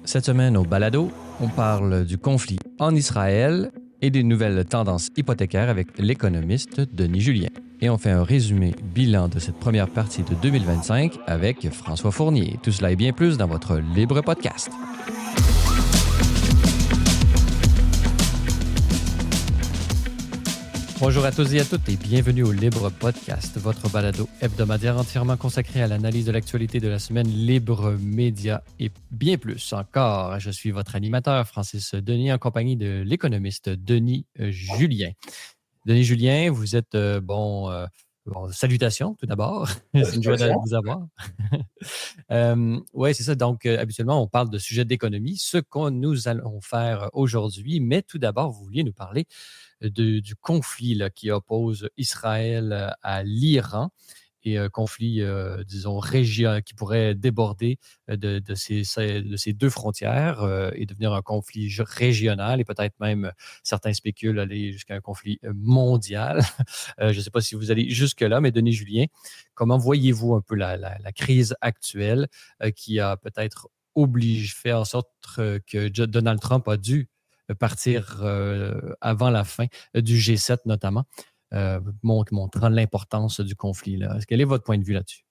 Cette semaine au Balado, on parle du conflit en Israël et des nouvelles tendances hypothécaires avec l'économiste Denis Julien. Et on fait un résumé bilan de cette première partie de 2025 avec François Fournier. Tout cela et bien plus dans votre Libre Podcast. Bonjour à tous et à toutes et bienvenue au Libre Podcast, votre balado hebdomadaire entièrement consacré à l'analyse de l'actualité de la semaine Libre Média et bien plus encore. Je suis votre animateur Francis Denis en compagnie de l'économiste Denis Julien. Denis Julien, vous êtes salutations tout d'abord. C'est une joie de vous avoir. Oui, c'est ça. Donc, habituellement, on parle de sujets d'économie, ce que nous allons faire aujourd'hui. Mais tout d'abord, vous vouliez nous parler du conflit là, qui oppose Israël à l'Iran et un conflit, disons, qui pourrait déborder de ces deux frontières et devenir un conflit régional et peut-être même, certains spéculent, aller jusqu'à un conflit mondial. Je ne sais pas si vous allez jusque-là, mais Denis Julien, comment voyez-vous un peu la crise actuelle qui a peut-être fait en sorte que Donald Trump a dû partir avant la fin du G7 notamment, montrant l'importance du conflit. Là. Quel est votre point de vue là-dessus?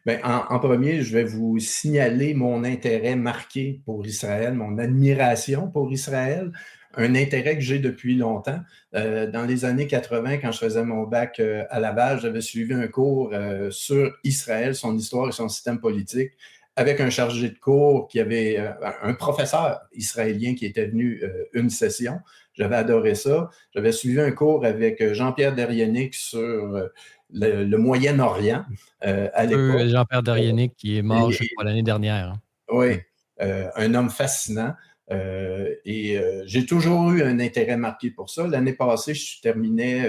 Bien, en premier, je vais vous signaler mon intérêt marqué pour Israël, mon admiration pour Israël, un intérêt que j'ai depuis longtemps. Dans les années 80, quand je faisais mon bac à Laval, j'avais suivi un cours sur Israël, son histoire et son système politique, avec un chargé de cours qui avait un professeur israélien qui était venu une session. J'avais adoré ça. J'avais suivi un cours avec Jean-Pierre Derrienic sur le Moyen-Orient à l'époque. Jean-Pierre Derienic qui est mort, je crois, l'année dernière. Hein. Oui, un homme fascinant. J'ai toujours eu un intérêt marqué pour ça. L'année passée, je terminais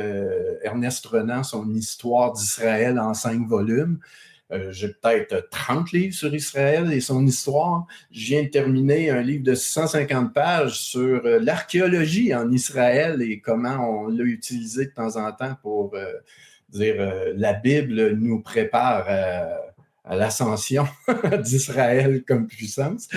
Ernest Renan, son histoire d'Israël en 5 volumes. J'ai peut-être 30 livres sur Israël et son histoire. Je viens de terminer un livre de 650 pages sur l'archéologie en Israël et comment on l'a utilisé de temps en temps pour dire la Bible nous prépare à l'ascension d'Israël comme puissance,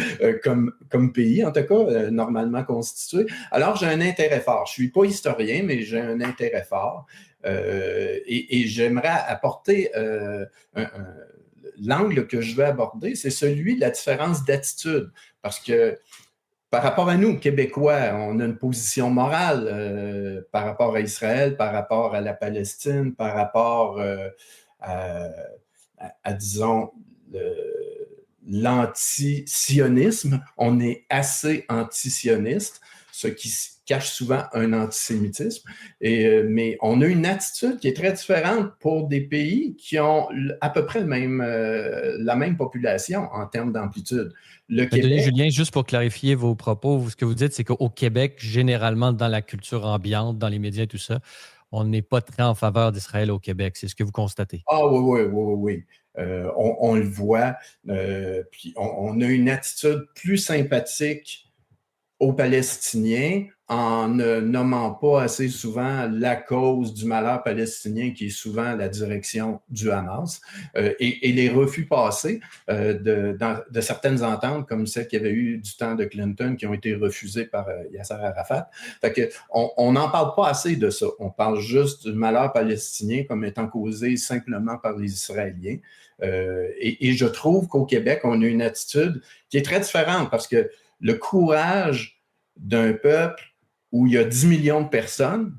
comme pays en tout cas, normalement constitué. Alors j'ai un intérêt fort. Je ne suis pas historien, mais j'ai un intérêt fort. Et j'aimerais apporter l'angle que je veux aborder, c'est celui de la différence d'attitude. Parce que par rapport à nous, Québécois, on a une position morale par rapport à Israël, par rapport à la Palestine, par rapport à disons, l'anti-sionisme. On est assez anti-sioniste, ce qui cache souvent un antisémitisme. Mais on a une attitude qui est très différente pour des pays qui ont à peu près la même population en termes d'amplitude. Le Québec... Denis Julien, juste pour clarifier vos propos, ce que vous dites, c'est qu'au Québec, généralement, dans la culture ambiante, dans les médias et tout ça, on n'est pas très en faveur d'Israël au Québec. C'est ce que vous constatez? Ah oui. On le voit. Puis on a une attitude plus sympathique aux Palestiniens en ne nommant pas assez souvent la cause du malheur palestinien qui est souvent la direction du Hamas et les refus passés de certaines ententes comme celles qu'il y avait eu du temps de Clinton qui ont été refusées par Yasser Arafat. Fait que on n'en parle pas assez de ça. On parle juste du malheur palestinien comme étant causé simplement par les Israéliens. Et je trouve qu'au Québec, on a une attitude qui est très différente parce que le courage d'un peuple où il y a 10 millions de personnes,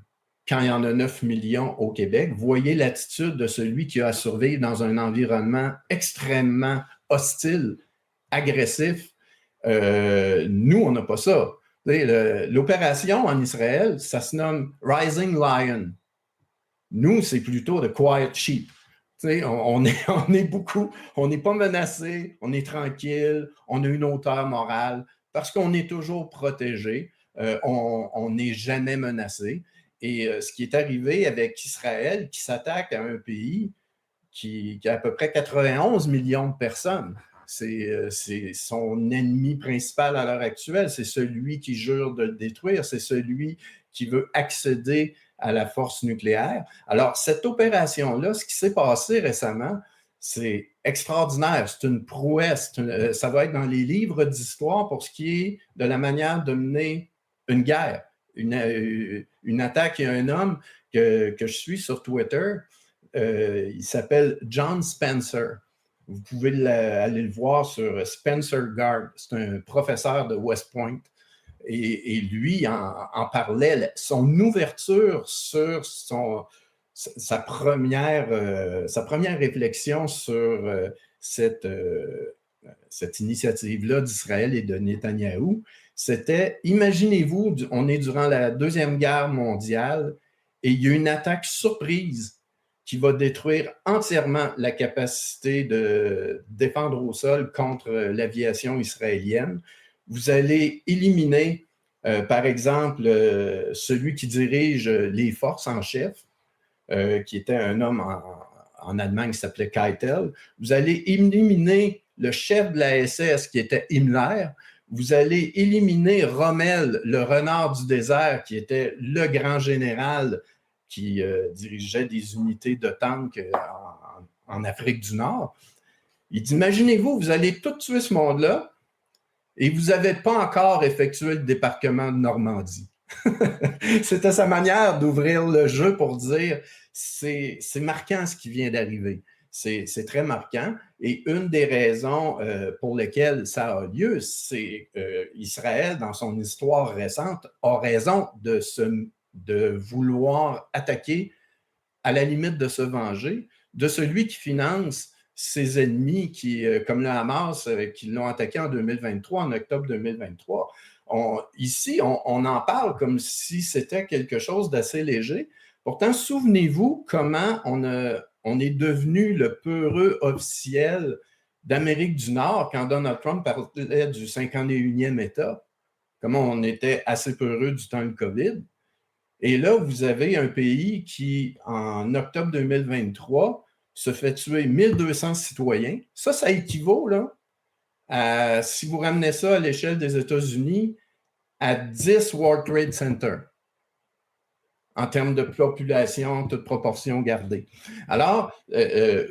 quand il y en a 9 millions au Québec, voyez l'attitude de celui qui a à survivre dans un environnement extrêmement hostile, agressif. Nous, on n'a pas ça. L'opération en Israël, ça se nomme Rising Lion. Nous, c'est plutôt The Quiet Sheep. On n'est pas menacé, on est tranquille, on a une hauteur morale parce qu'on est toujours protégé, on n'est jamais menacé. Et ce qui est arrivé avec Israël, qui s'attaque à un pays qui a à peu près 91 millions de personnes, c'est son ennemi principal à l'heure actuelle, c'est celui qui jure de le détruire, c'est celui qui veut accéder à la force nucléaire. Alors, cette opération-là, ce qui s'est passé récemment, C'est extraordinaire, c'est une prouesse. Ça va être dans les livres d'histoire pour ce qui est de la manière de mener une guerre, une attaque. Il y a un homme que je suis sur Twitter, il s'appelle John Spencer. Vous pouvez aller le voir sur Spencer Gard. C'est un professeur de West Point. Et lui en parlait, son ouverture sur sa première réflexion sur cette initiative-là d'Israël et de Netanyahou, c'était, imaginez-vous, on est durant la Deuxième Guerre mondiale et il y a une attaque surprise qui va détruire entièrement la capacité de défendre au sol contre l'aviation israélienne. Vous allez éliminer, par exemple, celui qui dirige les forces en chef, qui était un homme en Allemagne qui s'appelait Keitel. Vous allez éliminer le chef de la SS qui était Himmler. Vous allez éliminer Rommel, le renard du désert, qui était le grand général qui dirigeait des unités de tanks en Afrique du Nord. Il dit, imaginez-vous, vous allez tout tuer ce monde-là et vous n'avez pas encore effectué le débarquement de Normandie. C'était sa manière d'ouvrir le jeu pour dire, c'est marquant ce qui vient d'arriver. C'est très marquant. Et une des raisons pour lesquelles ça a lieu, c'est Israël, dans son histoire récente, a raison de vouloir attaquer, à la limite de se venger, de celui qui finance ses ennemis, comme le Hamas, qui l'ont attaqué en 2023, en octobre 2023. Ici, on en parle comme si c'était quelque chose d'assez léger. Pourtant, souvenez-vous comment on est devenu le peureux officiel d'Amérique du Nord quand Donald Trump parlait du 51e État, comment on était assez peureux du temps de COVID. Et là, vous avez un pays qui, en octobre 2023, se fait tuer 1200 citoyens. Ça équivaut, là, si vous ramenez ça à l'échelle des États-Unis, à 10 World Trade Center, en termes de population, toute proportion gardée. Alors...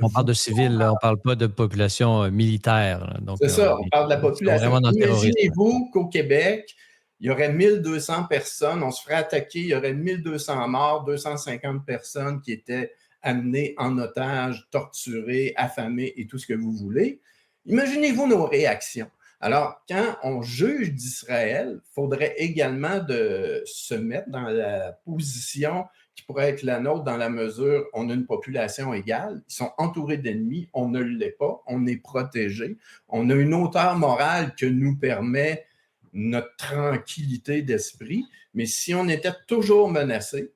on parle de civils, on ne parle pas de population militaire. C'est ça, on parle de la population. Imaginez-vous qu'au Québec, il y aurait 1200 personnes, on se ferait attaquer, il y aurait 1200 morts, 250 personnes qui étaient amenées en otage, torturées, affamées et tout ce que vous voulez. Imaginez-vous nos réactions. Alors, quand on juge d'Israël, il faudrait également de se mettre dans la position qui pourrait être la nôtre dans la mesure où on a une population égale, ils sont entourés d'ennemis, on ne l'est pas, on est protégé, on a une hauteur morale que nous permet notre tranquillité d'esprit, mais si on était toujours menacé,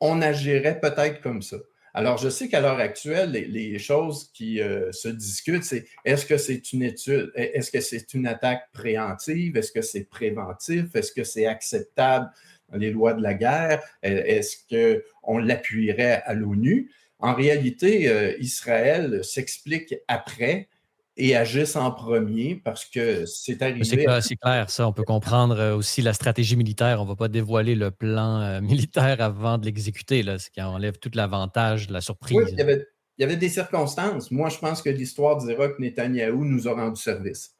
on agirait peut-être comme ça. Alors, je sais qu'à l'heure actuelle, les choses qui se discutent, c'est est-ce que c'est une étude, est-ce que c'est une attaque préemptive, est-ce que c'est préventif, est-ce que c'est acceptable dans les lois de la guerre, est-ce qu'on l'appuierait à l'ONU? En réalité, Israël s'explique après et agissent en premier parce que c'est arrivé... C'est clair, ça. On peut comprendre aussi la stratégie militaire. On ne va pas dévoiler le plan militaire avant de l'exécuter, là, ce qui enlève tout l'avantage de la surprise. Oui, il y avait des circonstances. Moi, je pense que l'histoire dira que Netanyahou nous a rendu service.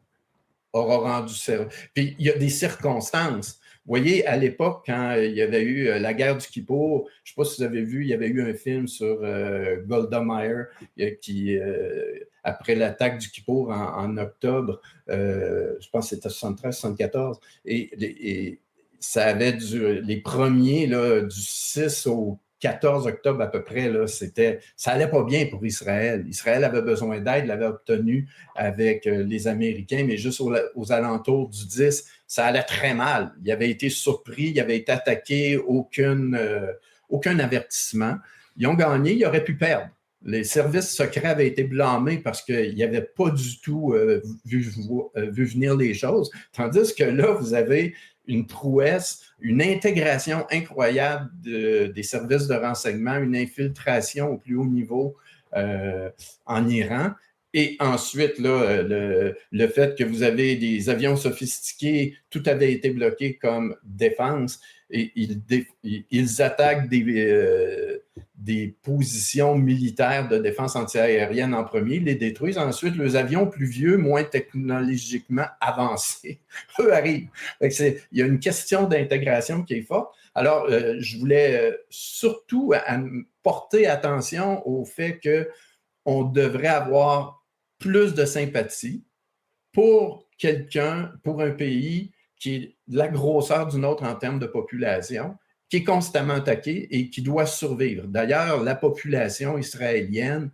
Aura rendu service. Puis, il y a des circonstances. Vous voyez, à l'époque, quand il y avait eu la guerre du Kippour, je ne sais pas si vous avez vu, il y avait eu un film sur Golda Meir qui, après l'attaque du Kippour en octobre, je pense que c'était 73-74, et ça avait les premiers là, du 6 au 14 octobre à peu près, là, ça allait pas bien pour Israël. Israël avait besoin d'aide, l'avait obtenu avec les Américains, mais juste aux alentours du 10, ça allait très mal. Il avait été surpris, il avait été attaqué, aucun avertissement. Ils ont gagné, ils auraient pu perdre. Les services secrets avaient été blâmés parce qu'ils n'avaient pas du tout vu venir les choses. Tandis que là, vous avez une prouesse, une intégration incroyable des services de renseignement, une infiltration au plus haut niveau en Iran. Et ensuite, là, le fait que vous avez des avions sophistiqués, tout avait été bloqué comme défense. Et ils attaquent des positions militaires de défense antiaérienne en premier, les détruisent. Ensuite, les avions plus vieux, moins technologiquement avancés, eux arrivent. Il y a une question d'intégration qui est forte. Alors, je voulais surtout porter attention au fait qu'on devrait avoir plus de sympathie pour quelqu'un, pour un pays qui est de la grosseur d'une autre en termes de population, qui est constamment attaqué et qui doit survivre. D'ailleurs, la population israélienne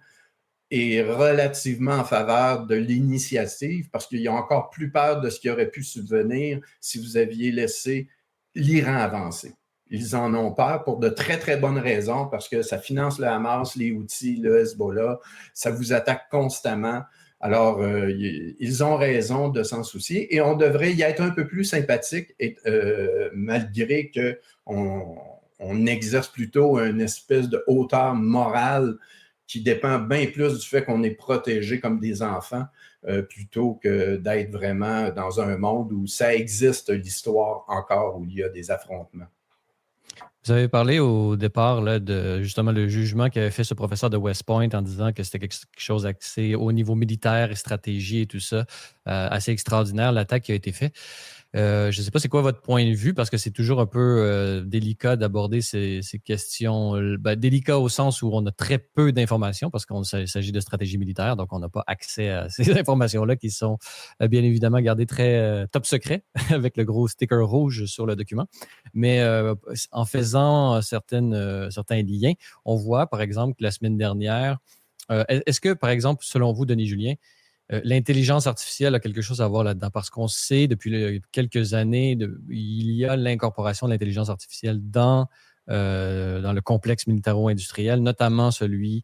est relativement en faveur de l'initiative parce qu'ils ont encore plus peur de ce qui aurait pu subvenir si vous aviez laissé l'Iran avancer. Ils en ont peur pour de très, très bonnes raisons parce que ça finance le Hamas, les Houthis, le Hezbollah, ça vous attaque constamment. Alors, ils ont raison de s'en soucier et on devrait y être un peu plus sympathique malgré qu'on exerce plutôt une espèce de hauteur morale qui dépend bien plus du fait qu'on est protégé comme des enfants plutôt que d'être vraiment dans un monde où ça existe l'histoire encore, où il y a des affrontements. Vous avez parlé au départ là, de justement le jugement qu'avait fait ce professeur de West Point en disant que c'était quelque chose axé au niveau militaire et stratégie et tout ça, assez extraordinaire, l'attaque qui a été faite. Je ne sais pas c'est quoi votre point de vue parce que c'est toujours un peu délicat d'aborder ces questions. Délicat au sens où on a très peu d'informations parce qu'il s'agit de stratégie militaire, donc on n'a pas accès à ces informations-là qui sont bien évidemment gardées très top secret avec le gros sticker rouge sur le document. Mais en faisant certains liens, on voit par exemple que la semaine dernière, est-ce que par exemple, selon vous, Denis Julien, l'intelligence artificielle a quelque chose à voir là-dedans parce qu'on sait depuis quelques années, il y a l'incorporation de l'intelligence artificielle dans le complexe militaro-industriel, notamment celui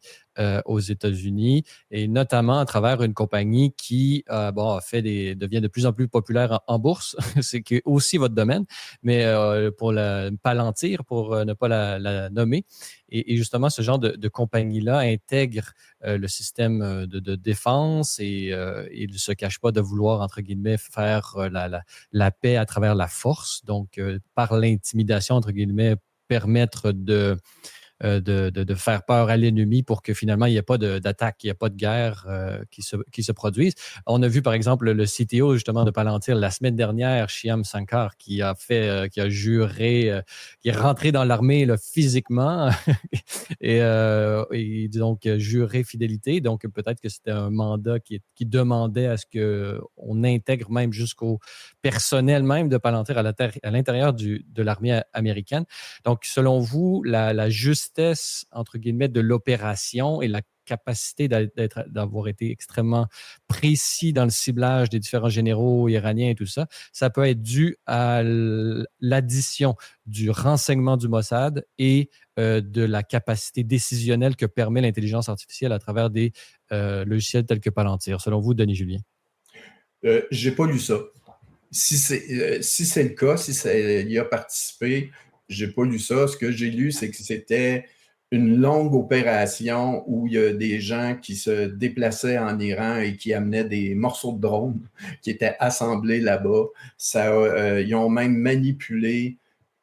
aux États-Unis et notamment à travers une compagnie qui devient de plus en plus populaire en bourse, c'est aussi votre domaine, mais pour Palantir, pour ne pas la nommer. Et justement, ce genre de compagnie-là intègre le système de défense et il ne se cache pas de vouloir, entre guillemets, faire la paix à travers la force, donc par l'intimidation, entre guillemets, permettre de faire peur à l'ennemi pour que finalement il n'y ait pas d'attaque, il n'y ait pas de guerre qui se produise. On a vu par exemple le CTO justement de Palantir la semaine dernière, Shyam Sankar, qui a juré, qui est rentré dans l'armée là, physiquement et donc juré fidélité. Donc peut-être que c'était un mandat qui demandait à ce qu'on intègre même jusqu'au personnel même de Palantir à l'intérieur de l'armée américaine. Donc selon vous, la justesse, entre guillemets, de l'opération et la capacité d'avoir été extrêmement précis dans le ciblage des différents généraux iraniens et tout ça, ça peut être dû à l'addition du renseignement du Mossad et de la capacité décisionnelle que permet l'intelligence artificielle à travers des logiciels tels que Palantir. Selon vous, Denis Julien? J'ai pas lu ça. Si c'est le cas, il y a participé, j'ai pas lu ça. Ce que j'ai lu, c'est que c'était une longue opération où il y a des gens qui se déplaçaient en Iran et qui amenaient des morceaux de drone qui étaient assemblés là-bas. Ils ont même manipulé,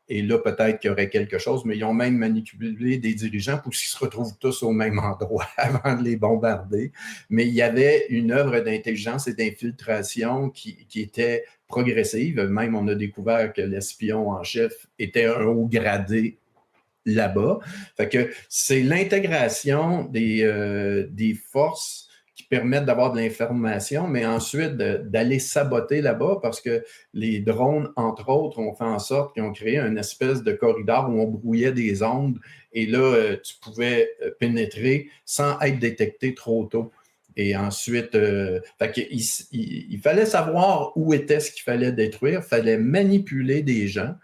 et là peut-être qu'il y aurait quelque chose, mais ils ont même manipulé des dirigeants pour qu'ils se retrouvent tous au même endroit avant de les bombarder. Mais il y avait une œuvre d'intelligence et d'infiltration qui était progressive. Même on a découvert que l'espion en chef était un haut gradé là-bas. Fait que c'est l'intégration des forces qui permettent d'avoir de l'information, mais ensuite d'aller saboter là-bas parce que les drones, entre autres, ont fait en sorte qu'ils ont créé une espèce de corridor où on brouillait des ondes et là, tu pouvais pénétrer sans être détecté trop tôt. Et ensuite, il fallait savoir où était ce qu'il fallait détruire, il fallait manipuler des gens,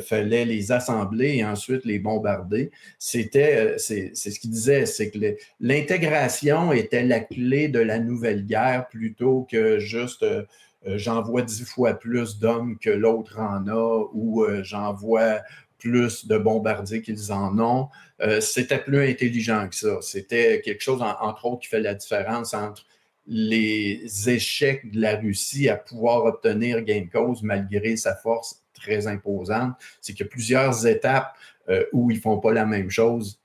fallait les assembler et ensuite les bombarder. C'est ce qu'il disait, c'est que l'intégration était la clé de la nouvelle guerre plutôt que juste j'envoie 10 fois plus d'hommes que l'autre en a ou j'envoie plus de bombardiers qu'ils en ont. C'était plus intelligent que ça. C'était quelque chose, entre autres, qui fait la différence entre les échecs de la Russie à pouvoir obtenir gain de cause malgré sa force très imposante. C'est qu'il y a plusieurs étapes où ils ne font pas la même chose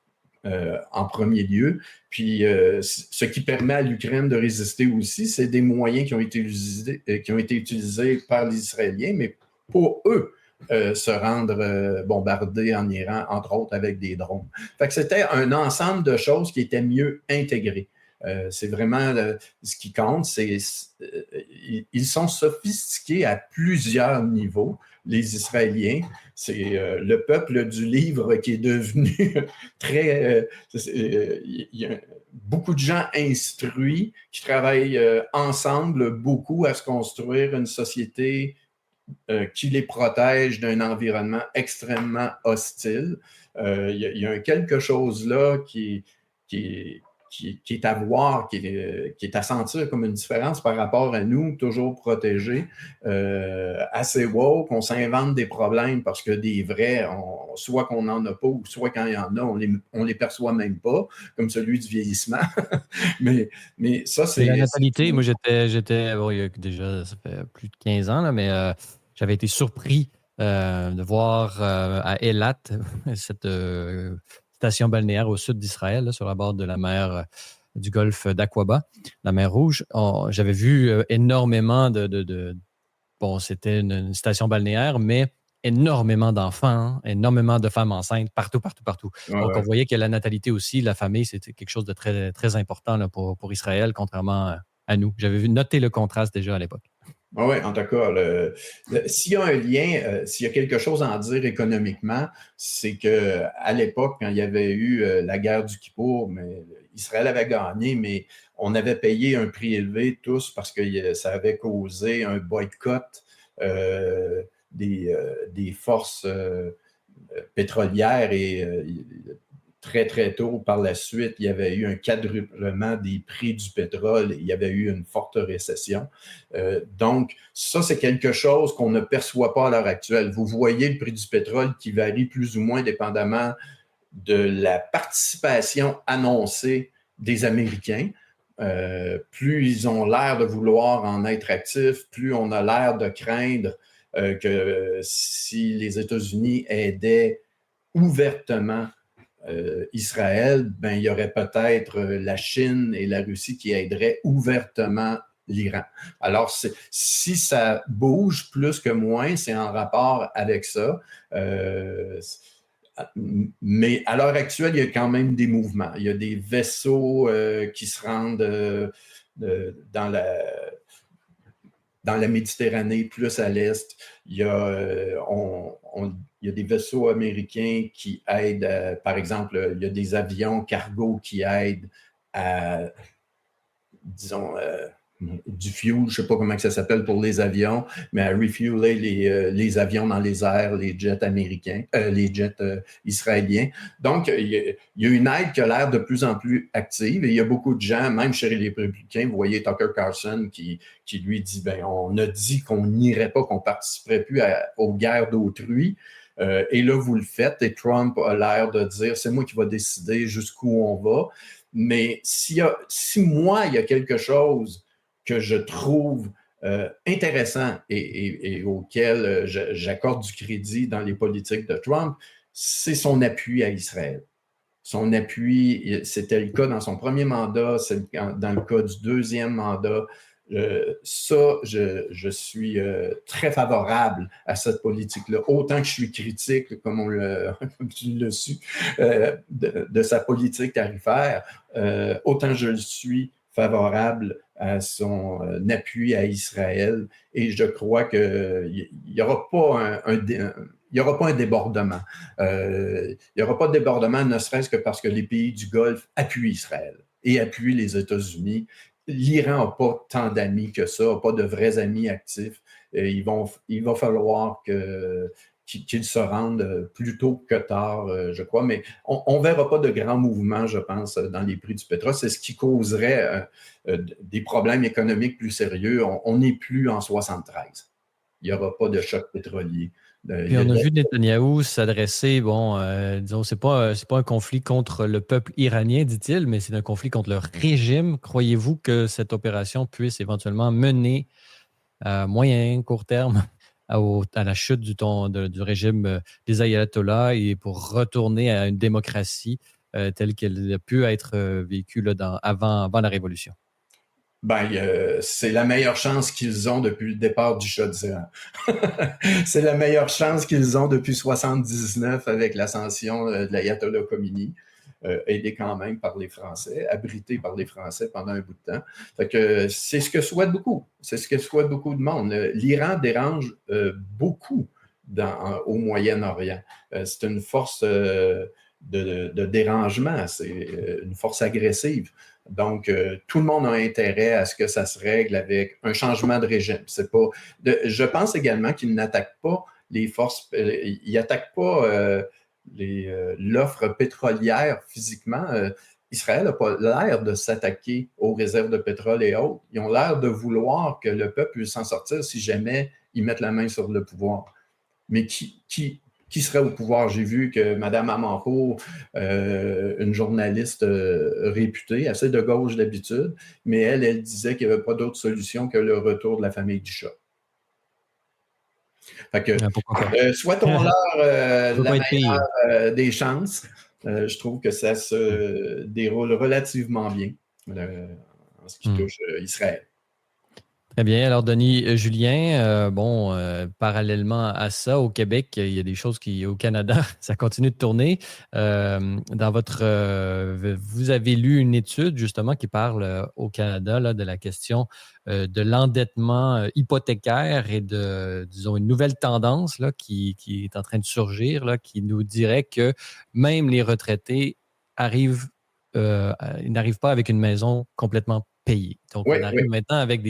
en premier lieu. Puis, ce qui permet à l'Ukraine de résister aussi, c'est des moyens qui ont été utilisés par les Israéliens, mais pour eux, se rendre bombardés en Iran, entre autres avec des drones. Fait que c'était un ensemble de choses qui étaient mieux intégrées. C'est vraiment ce qui compte, ils sont sophistiqués à plusieurs niveaux, les Israéliens. C'est le peuple du livre qui est devenu très... il y a beaucoup de gens instruits qui travaillent ensemble beaucoup à se construire une société qui les protège d'un environnement extrêmement hostile. Il y a quelque chose là qui est à voir, qui est à sentir comme une différence par rapport à nous, toujours protégés, assez woke, on s'invente des problèmes parce que des vrais, soit qu'on n'en a pas, ou soit quand il y en a, on les perçoit même pas, comme celui du vieillissement. mais ça, c'est... La natalité, moi j'étais bon, il y a déjà, ça fait plus de 15 ans, là, mais j'avais été surpris de voir à Eilat, cette station balnéaire au sud d'Israël, là, sur la bord de la mer du golfe d'Aqaba, la mer Rouge. J'avais vu énormément bon, c'était une station balnéaire, mais énormément d'enfants, énormément de femmes enceintes, partout. Ouais, Donc, on voyait que la natalité aussi, la famille, c'était quelque chose de très, très important là, pour Israël, contrairement à nous. J'avais noté le contraste déjà à l'époque. Oui, en tout cas, s'il y a un lien, s'il y a quelque chose à en dire économiquement, c'est qu'à l'époque, quand il y avait eu la guerre du Kippour, mais Israël avait gagné, mais on avait payé un prix élevé tous parce que ça avait causé un boycott des forces pétrolières et très, très tôt, par la suite, il y avait eu un quadruplement des prix du pétrole et il y avait eu une forte récession. Donc, ça, c'est quelque chose qu'on ne perçoit pas à l'heure actuelle. Vous voyez le prix du pétrole qui varie plus ou moins dépendamment de la participation annoncée des Américains. Plus ils ont l'air de vouloir en être actifs, plus on a l'air de craindre que si les États-Unis aidaient ouvertement Israël, ben, il y aurait peut-être la Chine et la Russie qui aideraient ouvertement l'Iran. Alors, si ça bouge plus que moins, c'est en rapport avec ça. Mais à l'heure actuelle, il y a quand même des mouvements. Il y a des vaisseaux qui se rendent dans la Méditerranée, plus à l'est. Il y a, il y a des vaisseaux américains qui aident, par exemple, il y a des avions cargo qui aident à, disons, du fuel, je ne sais pas comment ça s'appelle pour les avions, mais à refueler les avions dans les airs, les jets américains, les jets israéliens. Donc, il y a une aide qui a l'air de plus en plus active et il y a beaucoup de gens, même chez les républicains, vous voyez Tucker Carlson qui lui dit, ben, on a dit qu'on n'irait pas, qu'on ne participerait plus aux guerres d'autrui. Et là, vous le faites et Trump a l'air de dire, c'est moi qui va décider jusqu'où on va. Mais si moi, il y a quelque chose que je trouve intéressant et auquel j'accorde du crédit dans les politiques de Trump, c'est son appui à Israël. Son appui, c'était le cas dans son premier mandat, c'est dans le cas du deuxième mandat. Je suis très favorable à cette politique-là, autant que je suis critique, comme tu l'as su, de sa politique tarifaire, autant je le suis favorable à son appui à Israël et je crois qu'il n'y aura pas il n'y aura pas un débordement. Il n'y aura pas de débordement, ne serait-ce que parce que les pays du Golfe appuient Israël et appuient les États-Unis. L'Iran n'a pas tant d'amis que ça, n'a pas de vrais amis actifs. Il va falloir qu'ils se rendent plus tôt que tard, je crois. Mais on ne verra pas de grands mouvements, je pense, dans les prix du pétrole. C'est ce qui causerait des problèmes économiques plus sérieux. On n'est plus en 73. Il n'y aura pas de choc pétrolier. Puis on a vu Netanyahou s'adresser, bon, disons, c'est pas un conflit contre le peuple iranien, dit-il, mais c'est un conflit contre le régime. Croyez-vous que cette opération puisse éventuellement mener à moyen, court terme à la chute du régime des ayatollahs et pour retourner à une démocratie telle qu'elle a pu être vécue là, avant la Révolution? C'est la meilleure chance qu'ils ont depuis le départ du Shah de d'Iran. C'est la meilleure chance qu'ils ont depuis 79 avec l'ascension de l'Ayatollah Khomeini, aidé quand même par les Français, abrité par les Français pendant un bout de temps. Fait que c'est ce que souhaite beaucoup. C'est ce que souhaite beaucoup de monde. L'Iran dérange beaucoup au Moyen-Orient. C'est une force de dérangement, c'est une force agressive. Donc, tout le monde a intérêt à ce que ça se règle avec un changement de régime. Je pense également qu'ils n'attaquent pas les forces, ils n'attaquent pas l'offre pétrolière physiquement. Israël n'a pas l'air de s'attaquer aux réserves de pétrole et autres. Ils ont l'air de vouloir que le peuple puisse s'en sortir si jamais ils mettent la main sur le pouvoir. Mais qui serait au pouvoir? J'ai vu que Mme Amanpour, une journaliste réputée, assez de gauche d'habitude, mais elle disait qu'il n'y avait pas d'autre solution que le retour de la famille du Shah. Fait que, souhaitons-leur la meilleure des chances. Je trouve que ça se déroule relativement bien en ce qui touche Israël. Très bien. Alors, Denis Julien, parallèlement à ça, au Québec, il y a des choses au Canada, ça continue de tourner. Vous avez lu une étude, justement, qui parle au Canada là, de la question de l'endettement hypothécaire et disons, une nouvelle tendance là, qui est en train de surgir, là, qui nous dirait que même les retraités n'arrivent pas avec une maison complètement payée. Donc, on arrive maintenant avec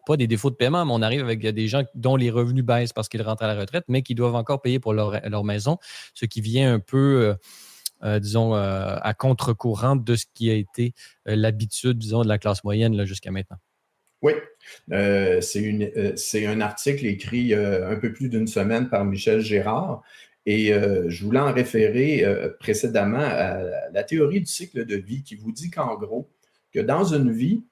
pas des défauts de paiement, mais on arrive avec des gens dont les revenus baissent parce qu'ils rentrent à la retraite, mais qui doivent encore payer pour leur maison, ce qui vient un peu, à contre-courant de ce qui a été l'habitude, disons, de la classe moyenne là, jusqu'à maintenant. Oui, c'est un article écrit un peu plus d'une semaine par Michel Gérard. Et je voulais en référer précédemment à la théorie du cycle de vie qui vous dit qu'en gros, que dans une vie,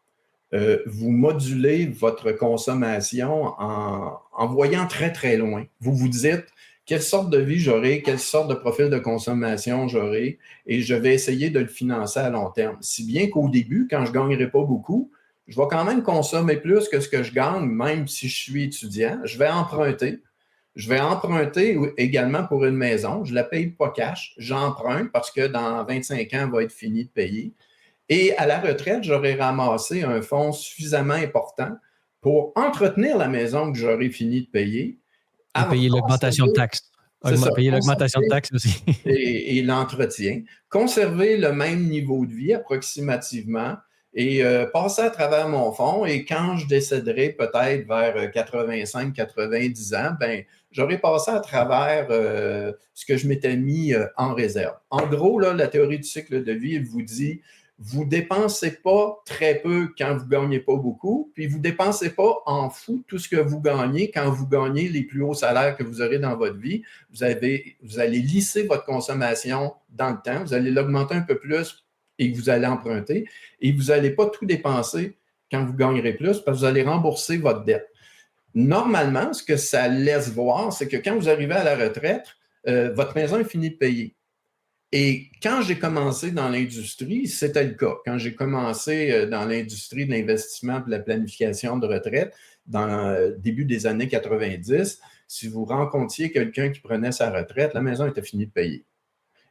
vous modulez votre consommation en voyant très, très loin. Vous vous dites quelle sorte de vie j'aurai, quelle sorte de profil de consommation j'aurai, et je vais essayer de le financer à long terme. Si bien qu'au début, quand je ne gagnerai pas beaucoup, je vais quand même consommer plus que ce que je gagne, même si je suis étudiant. Je vais emprunter. Je vais emprunter également pour une maison. Je ne la paye pas cash. J'emprunte parce que dans 25 ans, elle va être fini de payer. Et à la retraite, j'aurai ramassé un fonds suffisamment important pour entretenir la maison que j'aurai fini de payer. Et payer l'augmentation de taxes. Payer l'augmentation de taxes aussi. et l'entretien. Conserver le même niveau de vie approximativement et passer à travers mon fonds. Et quand je décéderai peut-être vers 85-90 ans, j'aurai passé à travers ce que je m'étais mis en réserve. En gros, là, la théorie du cycle de vie, elle vous dit vous ne dépensez pas très peu quand vous ne gagnez pas beaucoup, puis vous ne dépensez pas en fou tout ce que vous gagnez quand vous gagnez les plus hauts salaires que vous aurez dans votre vie. Vous allez lisser votre consommation dans le temps, vous allez l'augmenter un peu plus et vous allez emprunter, et vous n'allez pas tout dépenser quand vous gagnerez plus parce que vous allez rembourser votre dette. Normalement, ce que ça laisse voir, c'est que quand vous arrivez à la retraite, votre maison est finie de payer. Et quand j'ai commencé dans l'industrie, c'était le cas. Quand j'ai commencé dans l'industrie de l'investissement et de la planification de retraite, dans le début des années 90, si vous rencontriez quelqu'un qui prenait sa retraite, la maison était finie de payer.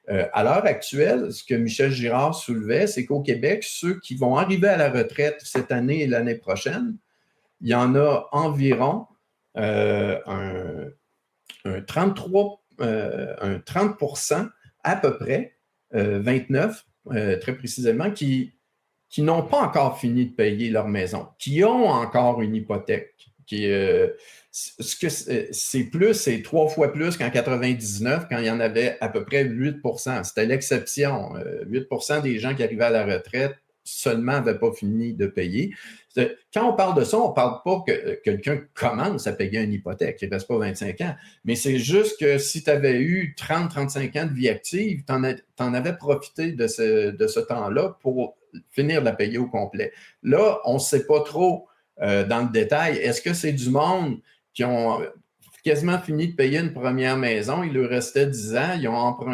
À l'heure actuelle, ce que Michel Girard soulevait, c'est qu'au Québec, ceux qui vont arriver à la retraite cette année et l'année prochaine, il y en a environ un 30% à peu près, 29 très précisément, qui n'ont pas encore fini de payer leur maison, qui ont encore une hypothèque. C'est 3 fois plus qu'en 99, quand il y en avait à peu près 8%. C'était l'exception. 8% des gens qui arrivaient à la retraite seulement n'avaient pas fini de payer. Quand on parle de ça, on ne parle pas que quelqu'un commence à payer une hypothèque, il ne reste pas 25 ans, mais c'est juste que si tu avais eu 30-35 ans de vie active, tu en avais profité de ce temps-là pour finir de la payer au complet. Là, on ne sait pas trop dans le détail. Est-ce que c'est du monde qui ont quasiment fini de payer une première maison. Il leur restait 10 ans.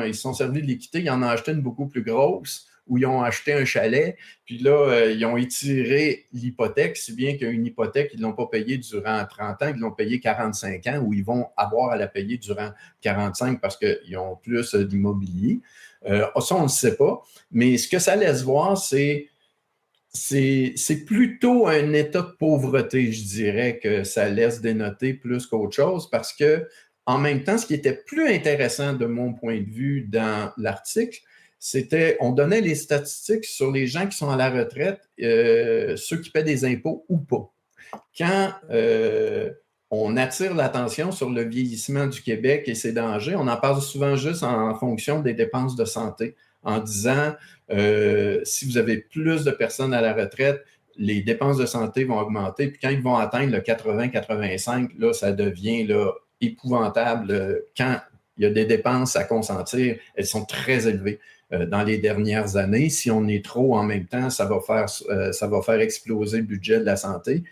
Ils se sont servis de l'équité. Ils en ont acheté une beaucoup plus grosse où ils ont acheté un chalet. Puis là, ils ont étiré l'hypothèque, si bien qu'une hypothèque, ils ne l'ont pas payée durant 30 ans, ils l'ont payée 45 ans, où ils vont avoir à la payer durant 45 parce qu'ils ont plus d'immobilier. Ça, on ne le sait pas. Mais ce que ça laisse voir, c'est plutôt un état de pauvreté, je dirais, que ça laisse dénoter plus qu'autre chose, parce que en même temps, ce qui était plus intéressant de mon point de vue dans l'article, c'était, on donnait les statistiques sur les gens qui sont à la retraite, ceux qui paient des impôts ou pas. Quand on attire l'attention sur le vieillissement du Québec et ses dangers, on en parle souvent juste en fonction des dépenses de santé, en disant si vous avez plus de personnes à la retraite, les dépenses de santé vont augmenter. Puis quand ils vont atteindre le 80-85, là, ça devient là, épouvantable. Quand il y a des dépenses à consentir, elles sont très élevées dans les dernières années. Si on est trop en même temps, ça va faire exploser le budget de la santé.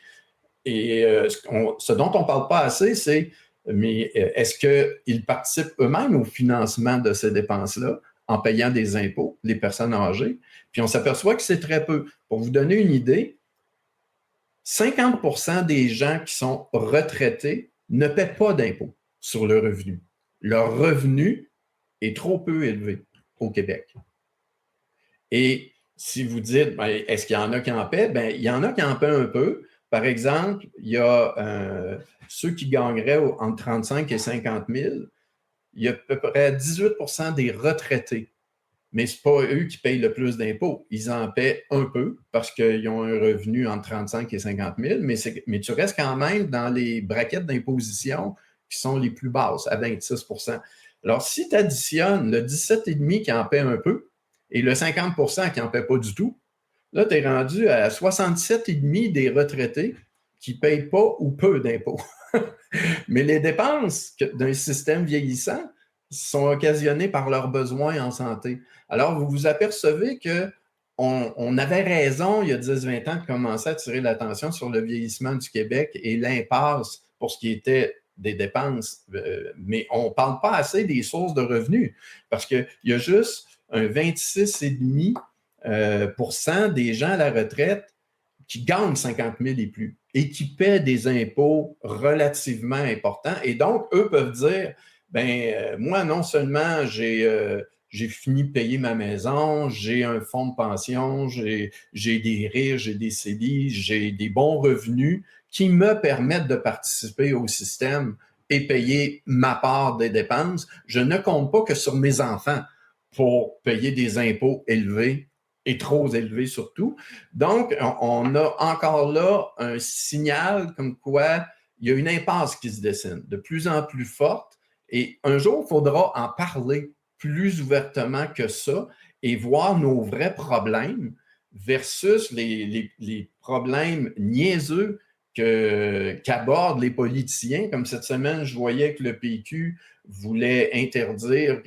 Et ce dont on ne parle pas assez, c'est mais est-ce qu'ils participent eux-mêmes au financement de ces dépenses-là en payant des impôts, les personnes âgées? Puis on s'aperçoit que c'est très peu. Pour vous donner une idée, 50% des gens qui sont retraités ne paient pas d'impôts sur le revenu. Leur revenu est trop peu élevé au Québec. Et si vous dites, ben, est-ce qu'il y en a qui en paient? Ben, il y en a qui en paient un peu. Par exemple, il y a ceux qui gagneraient entre 35 et 50 000. Il y a à peu près 18% des retraités. Mais ce n'est pas eux qui payent le plus d'impôts. Ils en paient un peu parce qu'ils ont un revenu entre 35 et 50 000, mais tu restes quand même dans les braquettes d'imposition qui sont les plus basses, à 26%. Alors, si tu additionnes le 17,5 qui en paie un peu et le 50% qui n'en paie pas du tout, là, tu es rendu à 67,5 des retraités qui ne payent pas ou peu d'impôts. Mais les dépenses d'un système vieillissant sont occasionnées par leurs besoins en santé. Alors, vous vous apercevez qu'on avait raison il y a 10-20 ans de commencer à tirer l'attention sur le vieillissement du Québec et l'impasse pour ce qui était des dépenses. Mais on ne parle pas assez des sources de revenus parce qu'il y a juste un 26,5% des gens à la retraite qui gagnent 50 000 et plus et qui paient des impôts relativement importants. Et donc, eux peuvent dire, moi, non seulement j'ai fini de payer ma maison, j'ai un fonds de pension, j'ai des RIR, j'ai des CELI, j'ai des bons revenus qui me permettent de participer au système et payer ma part des dépenses. Je ne compte pas que sur mes enfants pour payer des impôts élevés et trop élevés surtout. Donc, on a encore là un signal comme quoi il y a une impasse qui se dessine de plus en plus forte et un jour, il faudra en parler plus ouvertement que ça et voir nos vrais problèmes versus les problèmes niaiseux qu'abordent les politiciens. Comme cette semaine, je voyais que le PQ voulait interdire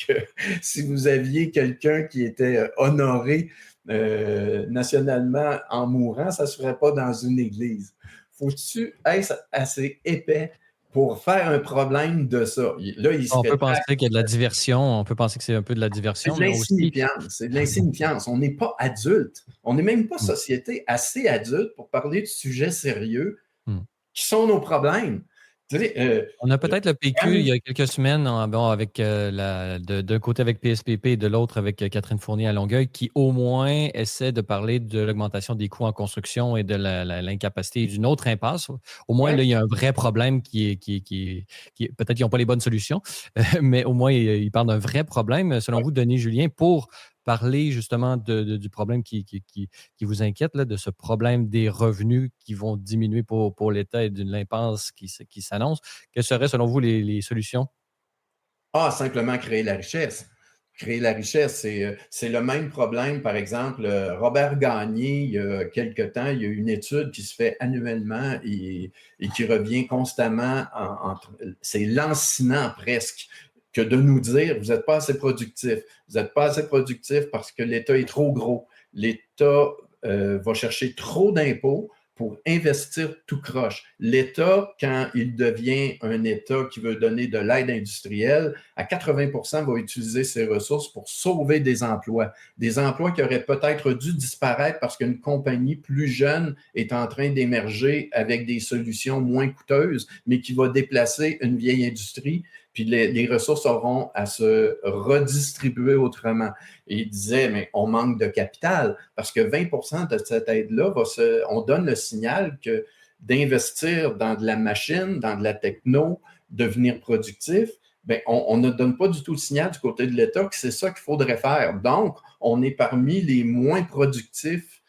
que si vous aviez quelqu'un qui était honoré nationalement en mourant, ça ne se ferait pas dans une église. Faut-tu être assez épais pour faire un problème de ça? Là, on peut penser qu'il y a de la diversion, on peut penser que c'est un peu de la diversion, mais aussi... C'est de l'insignifiance. On n'est pas adulte. On n'est même pas société assez adulte pour parler de sujets sérieux qui sont nos problèmes. On a peut-être le PQ il y a quelques semaines, avec d'un côté avec PSPP et de l'autre avec Catherine Fournier à Longueuil, qui au moins essaie de parler de l'augmentation des coûts en construction et de l'incapacité d'une autre impasse. Au moins, là, il y a un vrai problème qui peut-être qu'ils n'ont pas les bonnes solutions, mais au moins, ils parlent d'un vrai problème. Selon vous, Denis Julien, pour parler justement du problème qui vous inquiète, là, de ce problème des revenus qui vont diminuer pour l'État et d'une impasse qui s'annonce. Quelles seraient, selon vous, les solutions? Simplement créer la richesse. Créer la richesse, c'est le même problème. Par exemple, Robert Gagné, il y a quelque temps, il y a une étude qui se fait annuellement et qui revient constamment. C'est lancinant presque que de nous dire, vous n'êtes pas assez productif. Vous n'êtes pas assez productif parce que l'État est trop gros. L'État va chercher trop d'impôts pour investir tout croche. L'État, quand il devient un État qui veut donner de l'aide industrielle, à 80% va utiliser ses ressources pour sauver des emplois qui auraient peut-être dû disparaître parce qu'une compagnie plus jeune est en train d'émerger avec des solutions moins coûteuses, mais qui va déplacer une vieille industrie, puis les ressources auront à se redistribuer autrement. Et il disait, mais on manque de capital parce que 20% de cette aide-là, on donne le signal que d'investir dans de la machine, dans de la techno, devenir productif, bien, on ne donne pas du tout le signal du côté de l'État que c'est ça qu'il faudrait faire. Donc, on est parmi les moins productifs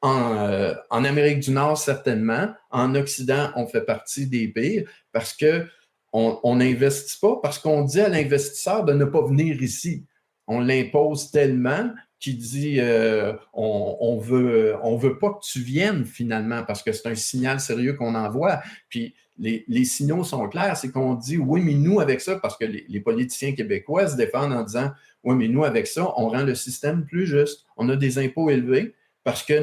en Amérique du Nord, certainement. En Occident, on fait partie des pires parce qu'on n'investit pas, parce qu'on dit à l'investisseur de ne pas venir ici. On l'impose tellement qu'il dit on veut pas que tu viennes finalement parce que c'est un signal sérieux qu'on envoie. Puis les signaux sont clairs, c'est qu'on dit oui, mais nous avec ça, parce que les politiciens québécois se défendent en disant oui, mais nous avec ça, on rend le système plus juste. On a des impôts élevés parce que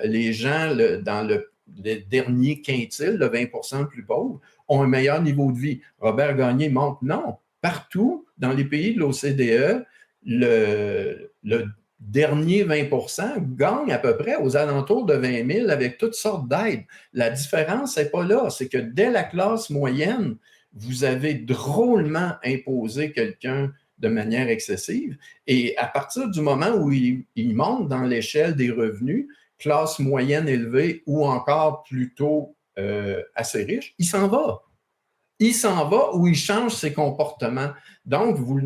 les gens dans le dernier quintile, le 20% plus pauvres, ont un meilleur niveau de vie. Robert Gagné montre non. Partout, dans les pays de l'OCDE, le dernier 20% gagne à peu près aux alentours de 20 000 avec toutes sortes d'aides. La différence n'est pas là. C'est que dès la classe moyenne, vous avez drôlement imposé quelqu'un de manière excessive. Et à partir du moment où il monte dans l'échelle des revenus, classe moyenne élevée ou encore plutôt assez riche, il s'en va. Il s'en va ou il change ses comportements. Donc, vous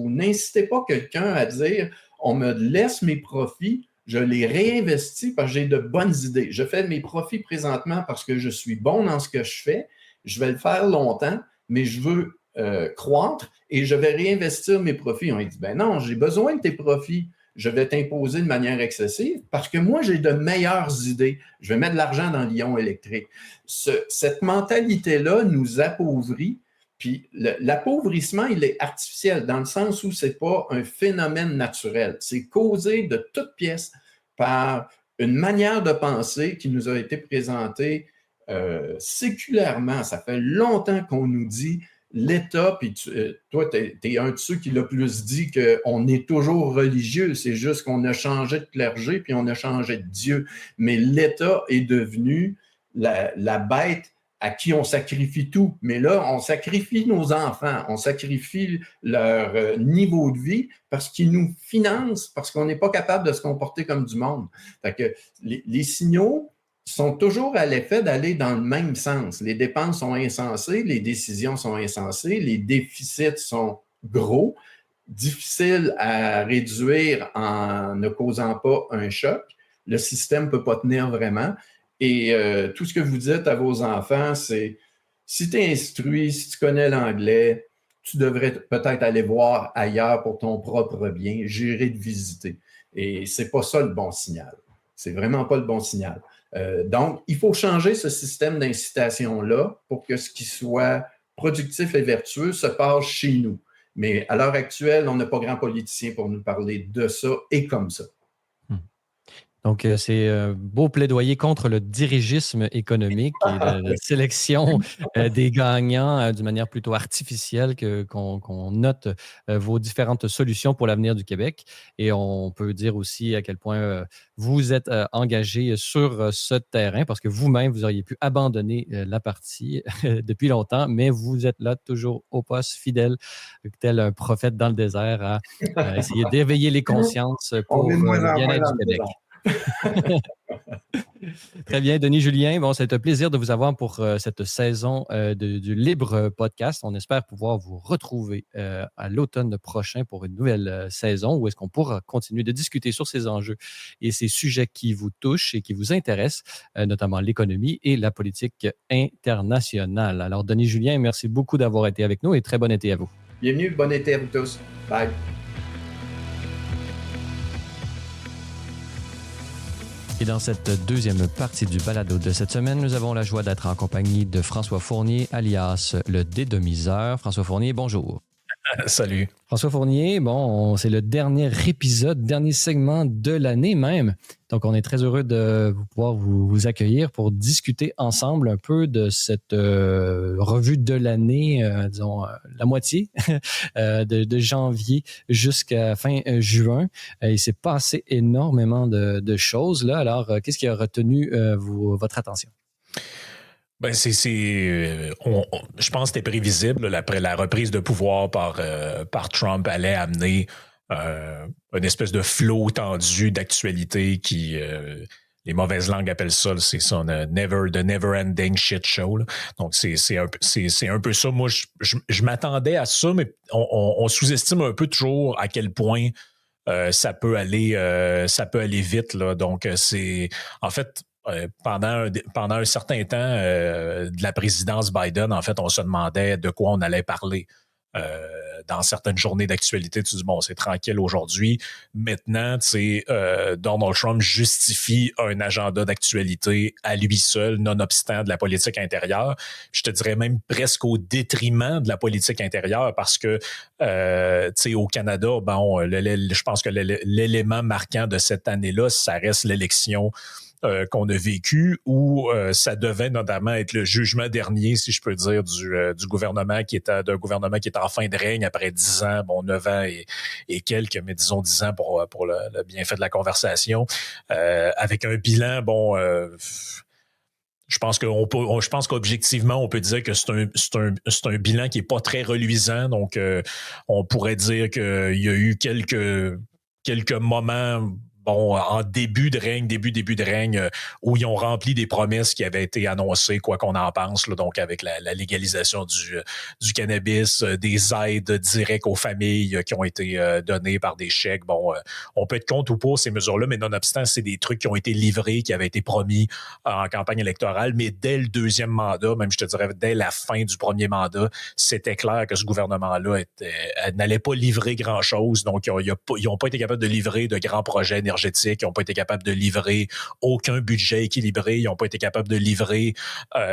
n'incitez pas quelqu'un à dire « on me laisse mes profits, je les réinvestis parce que j'ai de bonnes idées. Je fais mes profits présentement parce que je suis bon dans ce que je fais. Je vais le faire longtemps, mais je veux croître et je vais réinvestir mes profits. » On dit « ben non, j'ai besoin de tes profits. Je vais t'imposer de manière excessive parce que moi, j'ai de meilleures idées. Je vais mettre de l'argent dans l'ion électrique. » Cette mentalité-là nous appauvrit. Puis l'appauvrissement, il est artificiel dans le sens où ce n'est pas un phénomène naturel. C'est causé de toutes pièces par une manière de penser qui nous a été présentée séculairement. Ça fait longtemps qu'on nous dit l'État, puis toi, tu es un de ceux qui l'a plus dit qu'on est toujours religieux, c'est juste qu'on a changé de clergé, puis on a changé de Dieu. Mais l'État est devenu la bête à qui on sacrifie tout. Mais là, on sacrifie nos enfants, on sacrifie leur niveau de vie parce qu'ils nous financent, parce qu'on n'est pas capable de se comporter comme du monde. Fait que les signaux sont toujours à l'effet d'aller dans le même sens. Les dépenses sont insensées, les décisions sont insensées, les déficits sont gros, difficiles à réduire en ne causant pas un choc. Le système ne peut pas tenir vraiment. Et tout ce que vous dites à vos enfants, c'est si tu es instruit, si tu connais l'anglais, tu devrais peut-être aller voir ailleurs pour ton propre bien, j'irai te visiter. Et ce n'est pas ça le bon signal. C'est vraiment pas le bon signal. Donc, il faut changer ce système d'incitation-là pour que ce qui soit productif et vertueux se passe chez nous. Mais à l'heure actuelle, on n'a pas grand politicien pour nous parler de ça et comme ça. Donc, c'est un beau plaidoyer contre le dirigisme économique et la sélection des gagnants d'une manière plutôt artificielle qu'on note vos différentes solutions pour l'avenir du Québec. Et on peut dire aussi à quel point vous êtes engagé sur ce terrain parce que vous-même, vous auriez pu abandonner la partie depuis longtemps, mais vous êtes là toujours au poste, fidèle, tel un prophète dans le désert à essayer d'éveiller les consciences pour le bien-être du Québec. Très bien, Denis Julien. Bon, c'est un plaisir de vous avoir pour cette saison du Libre Podcast. On espère pouvoir vous retrouver à l'automne prochain pour une nouvelle saison où est-ce qu'on pourra continuer de discuter sur ces enjeux et ces sujets qui vous touchent et qui vous intéressent, notamment l'économie et la politique internationale. Alors, Denis Julien, merci beaucoup d'avoir été avec nous et très bon été à vous. Bienvenue, bon été à vous tous. Bye. Et dans cette deuxième partie du balado de cette semaine, nous avons la joie d'être en compagnie de François Fournier, alias le dédomiseur. François Fournier, bonjour. Salut. François Fournier, bon, c'est le dernier épisode, dernier segment de l'année même. Donc, on est très heureux de pouvoir vous accueillir pour discuter ensemble un peu de cette revue de l'année, disons la moitié de janvier jusqu'à fin juin. Il s'est passé énormément de choses là. Alors, qu'est-ce qui a retenu votre attention? Ben je pense que c'était prévisible. Après la reprise de pouvoir par Trump allait amener une espèce de flot tendu d'actualité qui les mauvaises langues appellent ça, c'est ça, the never ending shit show. Là. Donc c'est un peu ça. Moi je m'attendais à ça, mais on sous-estime un peu toujours à quel point ça peut aller vite. Là. Donc c'est en fait pendant un certain temps de la présidence Biden, en fait, on se demandait de quoi on allait parler. Dans certaines journées d'actualité, tu dis, bon, c'est tranquille aujourd'hui. Maintenant, Donald Trump justifie un agenda d'actualité à lui seul, nonobstant de la politique intérieure. Je te dirais même presque au détriment de la politique intérieure parce que, au Canada, bon, je pense que l'élément marquant de cette année-là, ça reste l'élection qu'on a vécu où ça devait notamment être le jugement dernier, si je peux dire, du gouvernement qui est d'un gouvernement qui est en fin de règne après 10 ans, bon 9 ans et quelques, mais disons 10 ans pour le bienfait de la conversation, avec un bilan, bon je pense qu'objectivement, on peut dire que c'est un bilan qui est pas très reluisant. Donc, on pourrait dire qu'il y a eu quelques moments, bon, en début de règne, où ils ont rempli des promesses qui avaient été annoncées, quoi qu'on en pense, là, donc avec la légalisation du cannabis, des aides directes aux familles qui ont été données par des chèques. Bon, on peut être contre ou pour ces mesures-là, mais nonobstant, c'est des trucs qui ont été livrés, qui avaient été promis en campagne électorale, mais dès le deuxième mandat, même je te dirais dès la fin du premier mandat, c'était clair que ce gouvernement-là n'allait pas livrer grand-chose. Donc, ils n'ont pas été capables de livrer de grands projets énergétiques. Ils n'ont pas été capables de livrer aucun budget équilibré. Ils n'ont pas été capables de livrer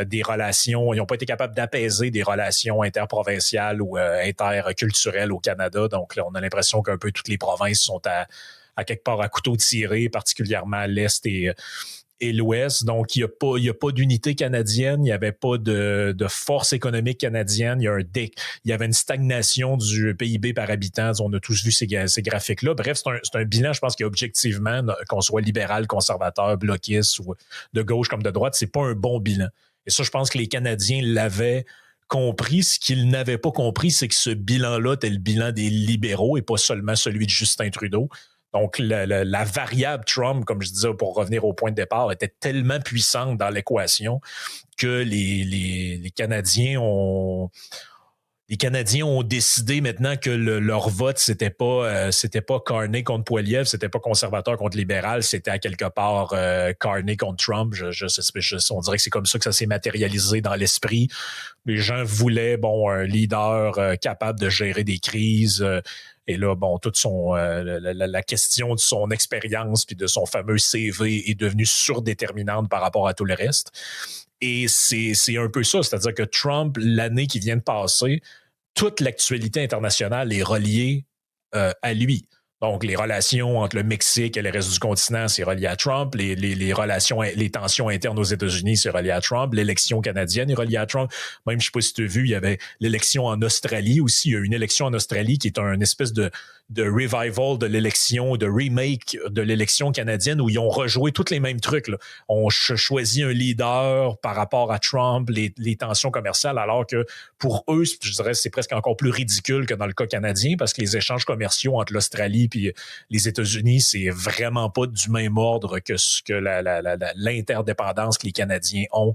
des relations. Ils n'ont pas été capables d'apaiser des relations interprovinciales ou interculturelles au Canada. Donc, là, on a l'impression qu'un peu toutes les provinces sont à quelque part à couteau tiré, particulièrement à l'Est et l'Ouest. Donc, il y a pas d'unité canadienne, il n'y avait pas de force économique canadienne, il y avait une stagnation du PIB par habitant. On a tous vu ces graphiques-là. Bref, c'est un bilan, je pense, qui objectivement, qu'on soit libéral, conservateur, bloquiste ou de gauche comme de droite, c'est pas un bon bilan. Et ça, je pense que les Canadiens l'avaient compris. Ce qu'ils n'avaient pas compris, c'est que ce bilan-là était le bilan des libéraux et pas seulement celui de Justin Trudeau. Donc, la variable Trump, comme je disais, pour revenir au point de départ, était tellement puissante dans l'équation que les Canadiens ont décidé maintenant que leur vote, c'était pas Carney contre Poilievre, c'était pas conservateur contre libéral, c'était à quelque part Carney contre Trump. On dirait que c'est comme ça que ça s'est matérialisé dans l'esprit. Les gens voulaient, bon, un leader capable de gérer des crises. Et là, bon, toute la question de son expérience puis de son fameux CV est devenue surdéterminante par rapport à tout le reste. Et c'est un peu ça, c'est-à-dire que Trump, l'année qui vient de passer, toute l'actualité internationale est reliée à lui. Donc, les relations entre le Mexique et le reste du continent, c'est relié à Trump. Les relations, les tensions internes aux États-Unis, c'est relié à Trump. L'élection canadienne est reliée à Trump. Même, je ne sais pas si tu as vu, il y avait l'élection en Australie aussi. Il y a une élection en Australie qui est un espèce de revival de l'élection, de remake de l'élection canadienne où ils ont rejoué tous les mêmes trucs. Là. On choisit un leader par rapport à Trump, les tensions commerciales, alors que pour eux, je dirais, c'est presque encore plus ridicule que dans le cas canadien parce que les échanges commerciaux entre l'Australie et les États-Unis, c'est vraiment pas du même ordre que l'interdépendance que les Canadiens ont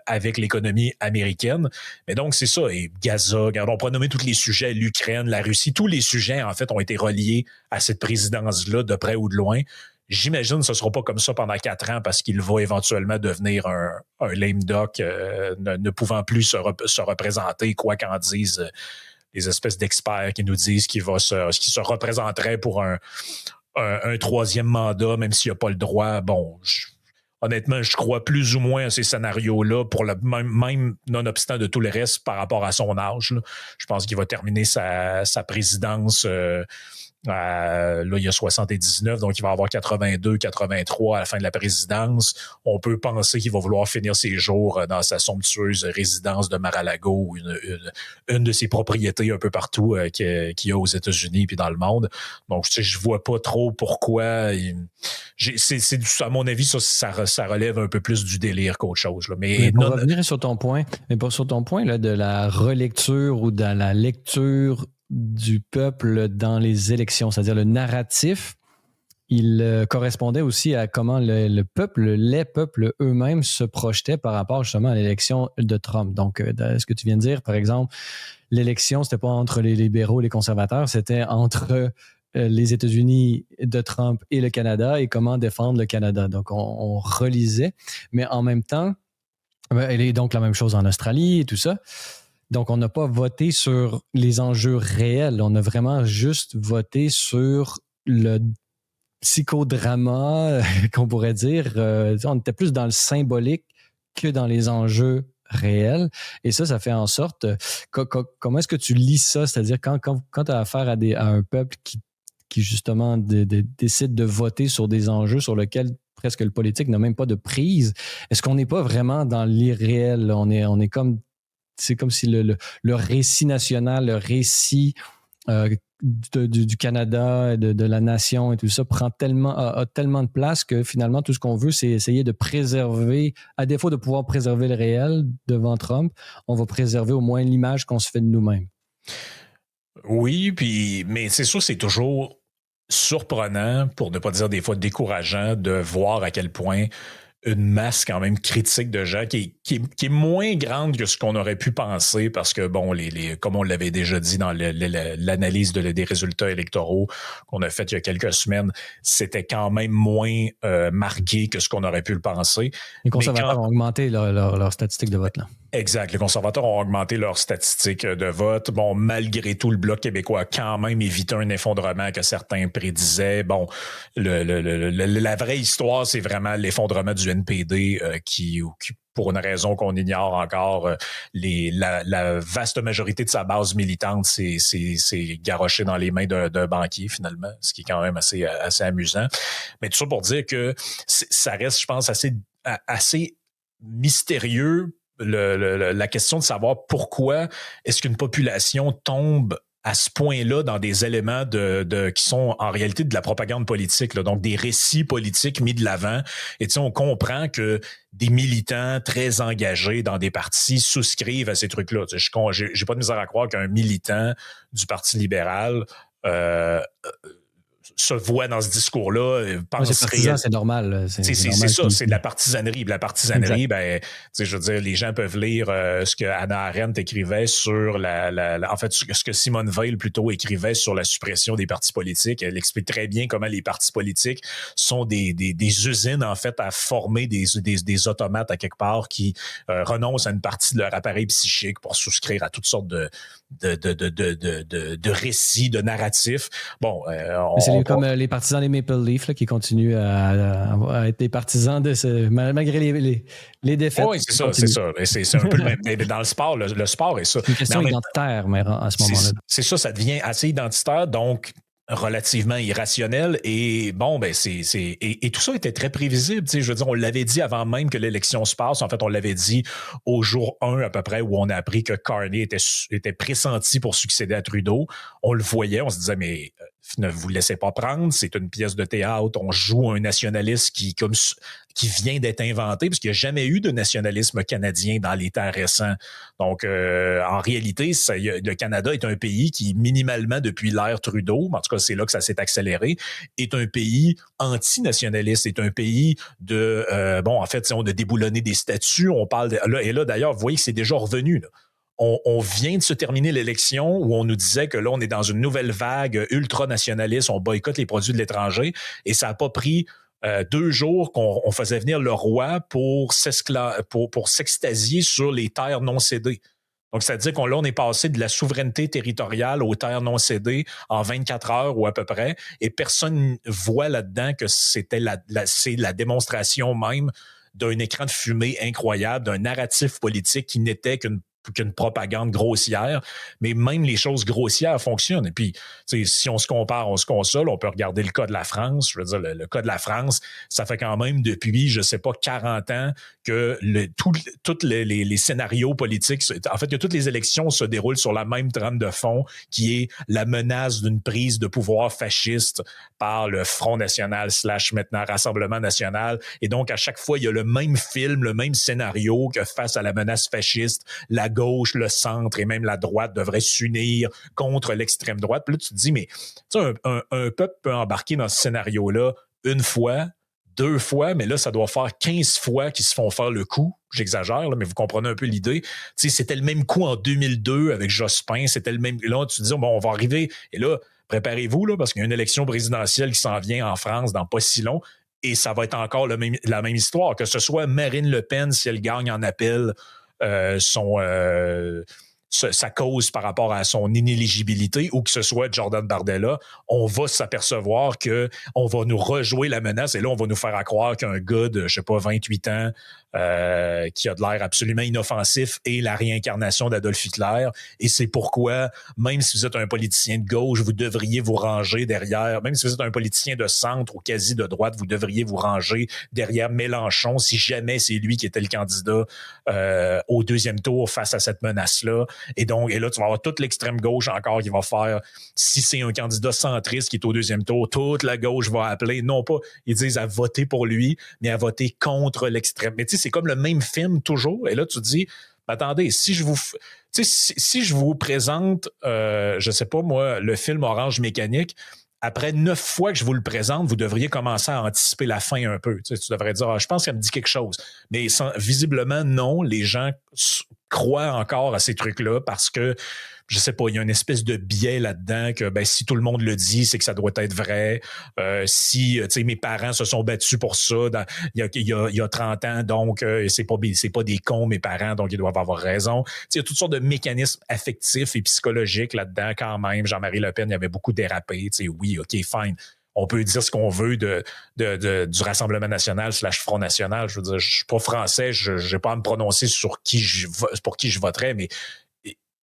avec l'économie américaine. Mais donc, c'est ça. Et Gaza, regarde, on pourrait nommer tous les sujets, l'Ukraine, la Russie, tous les sujets, en fait, ont été reliés à cette présidence-là, de près ou de loin. J'imagine que ce ne sera pas comme ça pendant 4 ans parce qu'il va éventuellement devenir un lame duck, ne pouvant plus se représenter, quoi qu'en disent les espèces d'experts qui nous disent qu'il se représenterait pour un troisième mandat, même s'il n'a pas le droit. Bon, honnêtement, je crois plus ou moins à ces scénarios-là, pour le même nonobstant de tout le reste par rapport à son âge. Là. Je pense qu'il va terminer sa présidence. Là, il y a 79, donc il va avoir 82, 83 à la fin de la présidence. On peut penser qu'il va vouloir finir ses jours dans sa somptueuse résidence de Mar-a-Lago ou une de ses propriétés un peu partout qu'il y a aux États-Unis puis dans le monde. Donc, je vois pas trop pourquoi. À mon avis, ça relève un peu plus du délire qu'autre chose. Là. Mais pour revenir sur ton point, là, de la relecture ou de la lecture du peuple dans les élections, c'est-à-dire le narratif, il correspondait aussi à comment les peuples eux-mêmes se projetaient par rapport justement à l'élection de Trump. Donc, ce que tu viens de dire, par exemple, l'élection, c'était pas entre les libéraux et les conservateurs, c'était entre les États-Unis de Trump et le Canada et comment défendre le Canada. Donc, on relisait, mais en même temps, et donc la même chose en Australie et tout ça. Donc, on n'a pas voté sur les enjeux réels. On a vraiment juste voté sur le psychodrama, qu'on pourrait dire. On était plus dans le symbolique que dans les enjeux réels. Et ça fait en sorte... comment est-ce que tu lis ça? C'est-à-dire, quand tu as affaire à un peuple qui justement décide de voter sur des enjeux sur lesquels presque le politique n'a même pas de prise, est-ce qu'on n'est pas vraiment dans l'irréel? On est comme... C'est comme si le récit national, le récit du Canada, de la nation et tout ça a tellement de place que finalement, tout ce qu'on veut, c'est essayer de préserver, à défaut de pouvoir préserver le réel devant Trump, on va préserver au moins l'image qu'on se fait de nous-mêmes. Oui, mais c'est sûr, c'est toujours surprenant, pour ne pas dire des fois décourageant, de voir à quel point une masse quand même critique de gens qui est moins grande que ce qu'on aurait pu penser parce que, bon, comme on l'avait déjà dit dans l'analyse des résultats électoraux qu'on a fait il y a quelques semaines, c'était quand même moins marqué que ce qu'on aurait pu le penser. Les conservateurs ont augmenté leur statistiques de vote, là. Exact. Les conservateurs ont augmenté leurs statistiques de vote. Bon, malgré tout, le Bloc québécois a quand même évité un effondrement que certains prédisaient. Bon, la vraie histoire, c'est vraiment l'effondrement du NPD qui pour une raison qu'on ignore encore, la vaste majorité de sa base militante s'est garochée dans les mains d'un banquier, finalement, ce qui est quand même assez amusant. Mais tout ça pour dire que ça reste, je pense, assez mystérieux, la question de savoir pourquoi est-ce qu'une population tombe à ce point-là dans des éléments qui sont en réalité de la propagande politique, là, donc des récits politiques mis de l'avant. Et tu sais, on comprend que des militants très engagés dans des partis souscrivent à ces trucs-là. Tu sais, j'ai pas de misère à croire qu'un militant du Parti libéral se voit dans ce discours-là, pense c'est normal. C'est ça, c'est de la partisanerie. La partisanerie, je veux dire, les gens peuvent lire ce que Hannah Arendt écrivait sur en fait, ce que Simone Veil plutôt écrivait sur la suppression des partis politiques. Elle explique très bien comment les partis politiques sont des usines, en fait, à former des automates à quelque part qui renoncent à une partie de leur appareil psychique pour souscrire à toutes sortes de récits, de narratifs. Bon, c'est comme les partisans des Maple Leafs là, qui continuent à être des partisans malgré les défaites. Oui, c'est ça. C'est un peu le même. Mais dans le sport, le sport est ça. C'est une question identitaire, mais à ce moment-là. C'est ça devient assez identitaire, donc relativement irrationnel. Et bon, et tout ça était très prévisible. Je veux dire, on l'avait dit avant même que l'élection se passe. En fait, on l'avait dit au jour 1 à peu près, où on a appris que Carney était pressenti pour succéder à Trudeau. On le voyait, on se disait, mais ne vous laissez pas prendre, c'est une pièce de théâtre, on joue un nationaliste qui vient d'être inventé, parce qu'il n'y a jamais eu de nationalisme canadien dans les temps récents. Donc, en réalité, le Canada est un pays qui, minimalement depuis l'ère Trudeau, en tout cas, c'est là que ça s'est accéléré, est un pays antinationaliste, est un pays en fait, on a déboulonné des statuts, on parle là, d'ailleurs, vous voyez que c'est déjà revenu, là. On vient de se terminer l'élection où on nous disait que là, on est dans une nouvelle vague ultra-nationaliste, on boycotte les produits de l'étranger, et ça n'a pas pris 2 jours qu'on faisait venir le roi pour s'extasier sur les terres non cédées. Donc, c'est-à-dire qu'on est passé de la souveraineté territoriale aux terres non cédées en 24 heures ou à peu près, et personne voit là-dedans que c'est la démonstration même d'un écran de fumée incroyable, d'un narratif politique qui n'était qu'une propagande grossière, mais même les choses grossières fonctionnent. Et puis, si on se compare, on se console, on peut regarder le cas de la France. Je veux dire, le cas de la France, ça fait quand même depuis, je sais pas, 40 ans que tous les scénarios politiques, en fait, que toutes les élections se déroulent sur la même trame de fond, qui est la menace d'une prise de pouvoir fasciste par le Front national / maintenant Rassemblement national. Et donc, à chaque fois, il y a le même film, le même scénario que face à la menace fasciste, la gauche, le centre et même la droite devraient s'unir contre l'extrême droite. Puis là, tu te dis, mais un peuple peut embarquer dans ce scénario-là une fois, 2 fois, mais là, ça doit faire 15 fois qu'ils se font faire le coup. J'exagère, là, mais vous comprenez un peu l'idée. C'était le même coup en 2002 avec Jospin. C'était le même. Là, tu te dis, bon, on va arriver. Et là, préparez-vous, là, parce qu'il y a une élection présidentielle qui s'en vient en France dans pas si long. Et ça va être encore la même histoire. Que ce soit Marine Le Pen, si elle gagne en appel, sa cause par rapport à son inéligibilité, ou que ce soit Jordan Bardella, on va s'apercevoir qu'on va nous rejouer la menace et là, on va nous faire croire qu'un gars de, je sais pas, 28 ans qui a de l'air absolument inoffensif est la réincarnation d'Adolf Hitler. Et c'est pourquoi, même si vous êtes un politicien de gauche, vous devriez vous ranger derrière, même si vous êtes un politicien de centre ou quasi de droite, vous devriez vous ranger derrière Mélenchon si jamais c'est lui qui était le candidat au 2e tour face à cette menace-là. Et là, tu vas avoir toute l'extrême gauche encore qui va faire, si c'est un candidat centriste qui est au 2e tour, toute la gauche va appeler, non pas, ils disent à voter pour lui, mais à voter contre l'extrême. Mais tu sais, c'est comme le même film toujours. Et là, tu te dis, attendez, si je vous présente, je sais pas moi, le film Orange Mécanique, après 9 fois que je vous le présente, vous devriez commencer à anticiper la fin un peu. Tu devrais dire, je pense qu'elle me dit quelque chose. Mais visiblement, non, les gens croient encore à ces trucs-là parce que, je sais pas, il y a une espèce de biais là-dedans que si tout le monde le dit, c'est que ça doit être vrai. Si mes parents se sont battus pour ça il y a 30 ans, donc c'est pas des cons, mes parents, donc ils doivent avoir raison. Il y a toutes sortes de mécanismes affectifs et psychologiques là-dedans quand même. Jean-Marie Le Pen, il avait beaucoup dérapé. Oui, OK, fine. On peut dire ce qu'on veut du Rassemblement national / Front national. Je veux dire, je suis pas français, je n'ai pas à me prononcer pour qui je voterais, mais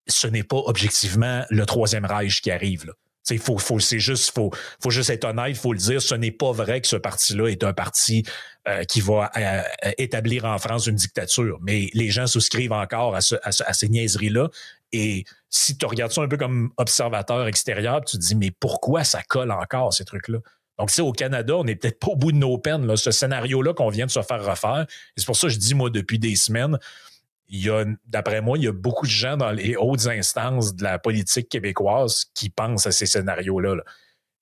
ce n'est pas objectivement le Troisième Reich qui arrive, là. Faut juste être honnête, il faut le dire, ce n'est pas vrai que ce parti-là est un parti qui va établir en France une dictature. Mais les gens souscrivent encore à ces niaiseries-là. Et si tu regardes ça un peu comme observateur extérieur, tu te dis, mais pourquoi ça colle encore, ces trucs-là? Donc, au Canada, on n'est peut-être pas au bout de nos peines, là, ce scénario-là qu'on vient de se faire refaire. Et c'est pour ça que je dis, moi, depuis des semaines, d'après moi, il y a beaucoup de gens dans les hautes instances de la politique québécoise qui pensent à ces scénarios-là, là,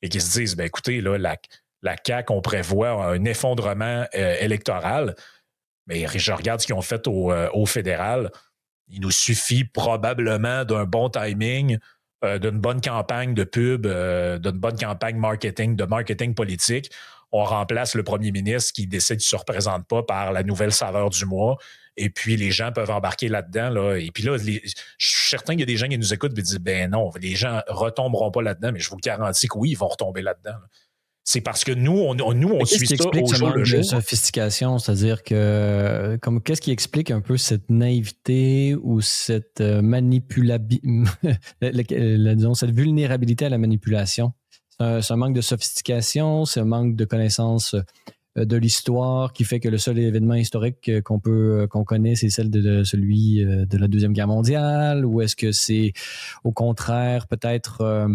et qui se disent, écoutez, là, la CAQ, on prévoit un effondrement électoral, mais je regarde ce qu'ils ont fait au fédéral. Il nous suffit probablement d'un bon timing, d'une bonne campagne de pub, d'une bonne campagne de marketing politique. On remplace le premier ministre qui décide qu'il ne se représente pas par la nouvelle saveur du mois. Et puis, les gens peuvent embarquer là-dedans. Là. Et puis là, je suis certain qu'il y a des gens qui nous écoutent et disent, non, les gens ne retomberont pas là-dedans, mais je vous garantis que oui, ils vont retomber là-dedans. Là. C'est parce que nous, on suit ça au jour le jour. De sophistication, c'est-à-dire que qu'est-ce qui explique un peu cette naïveté ou cette disons, cette vulnérabilité à la manipulation? C'est un manque de sophistication, c'est un manque de connaissance de l'histoire qui fait que le seul événement historique qu'on connaît, c'est celui de la Deuxième Guerre mondiale, ou est-ce que c'est au contraire peut-être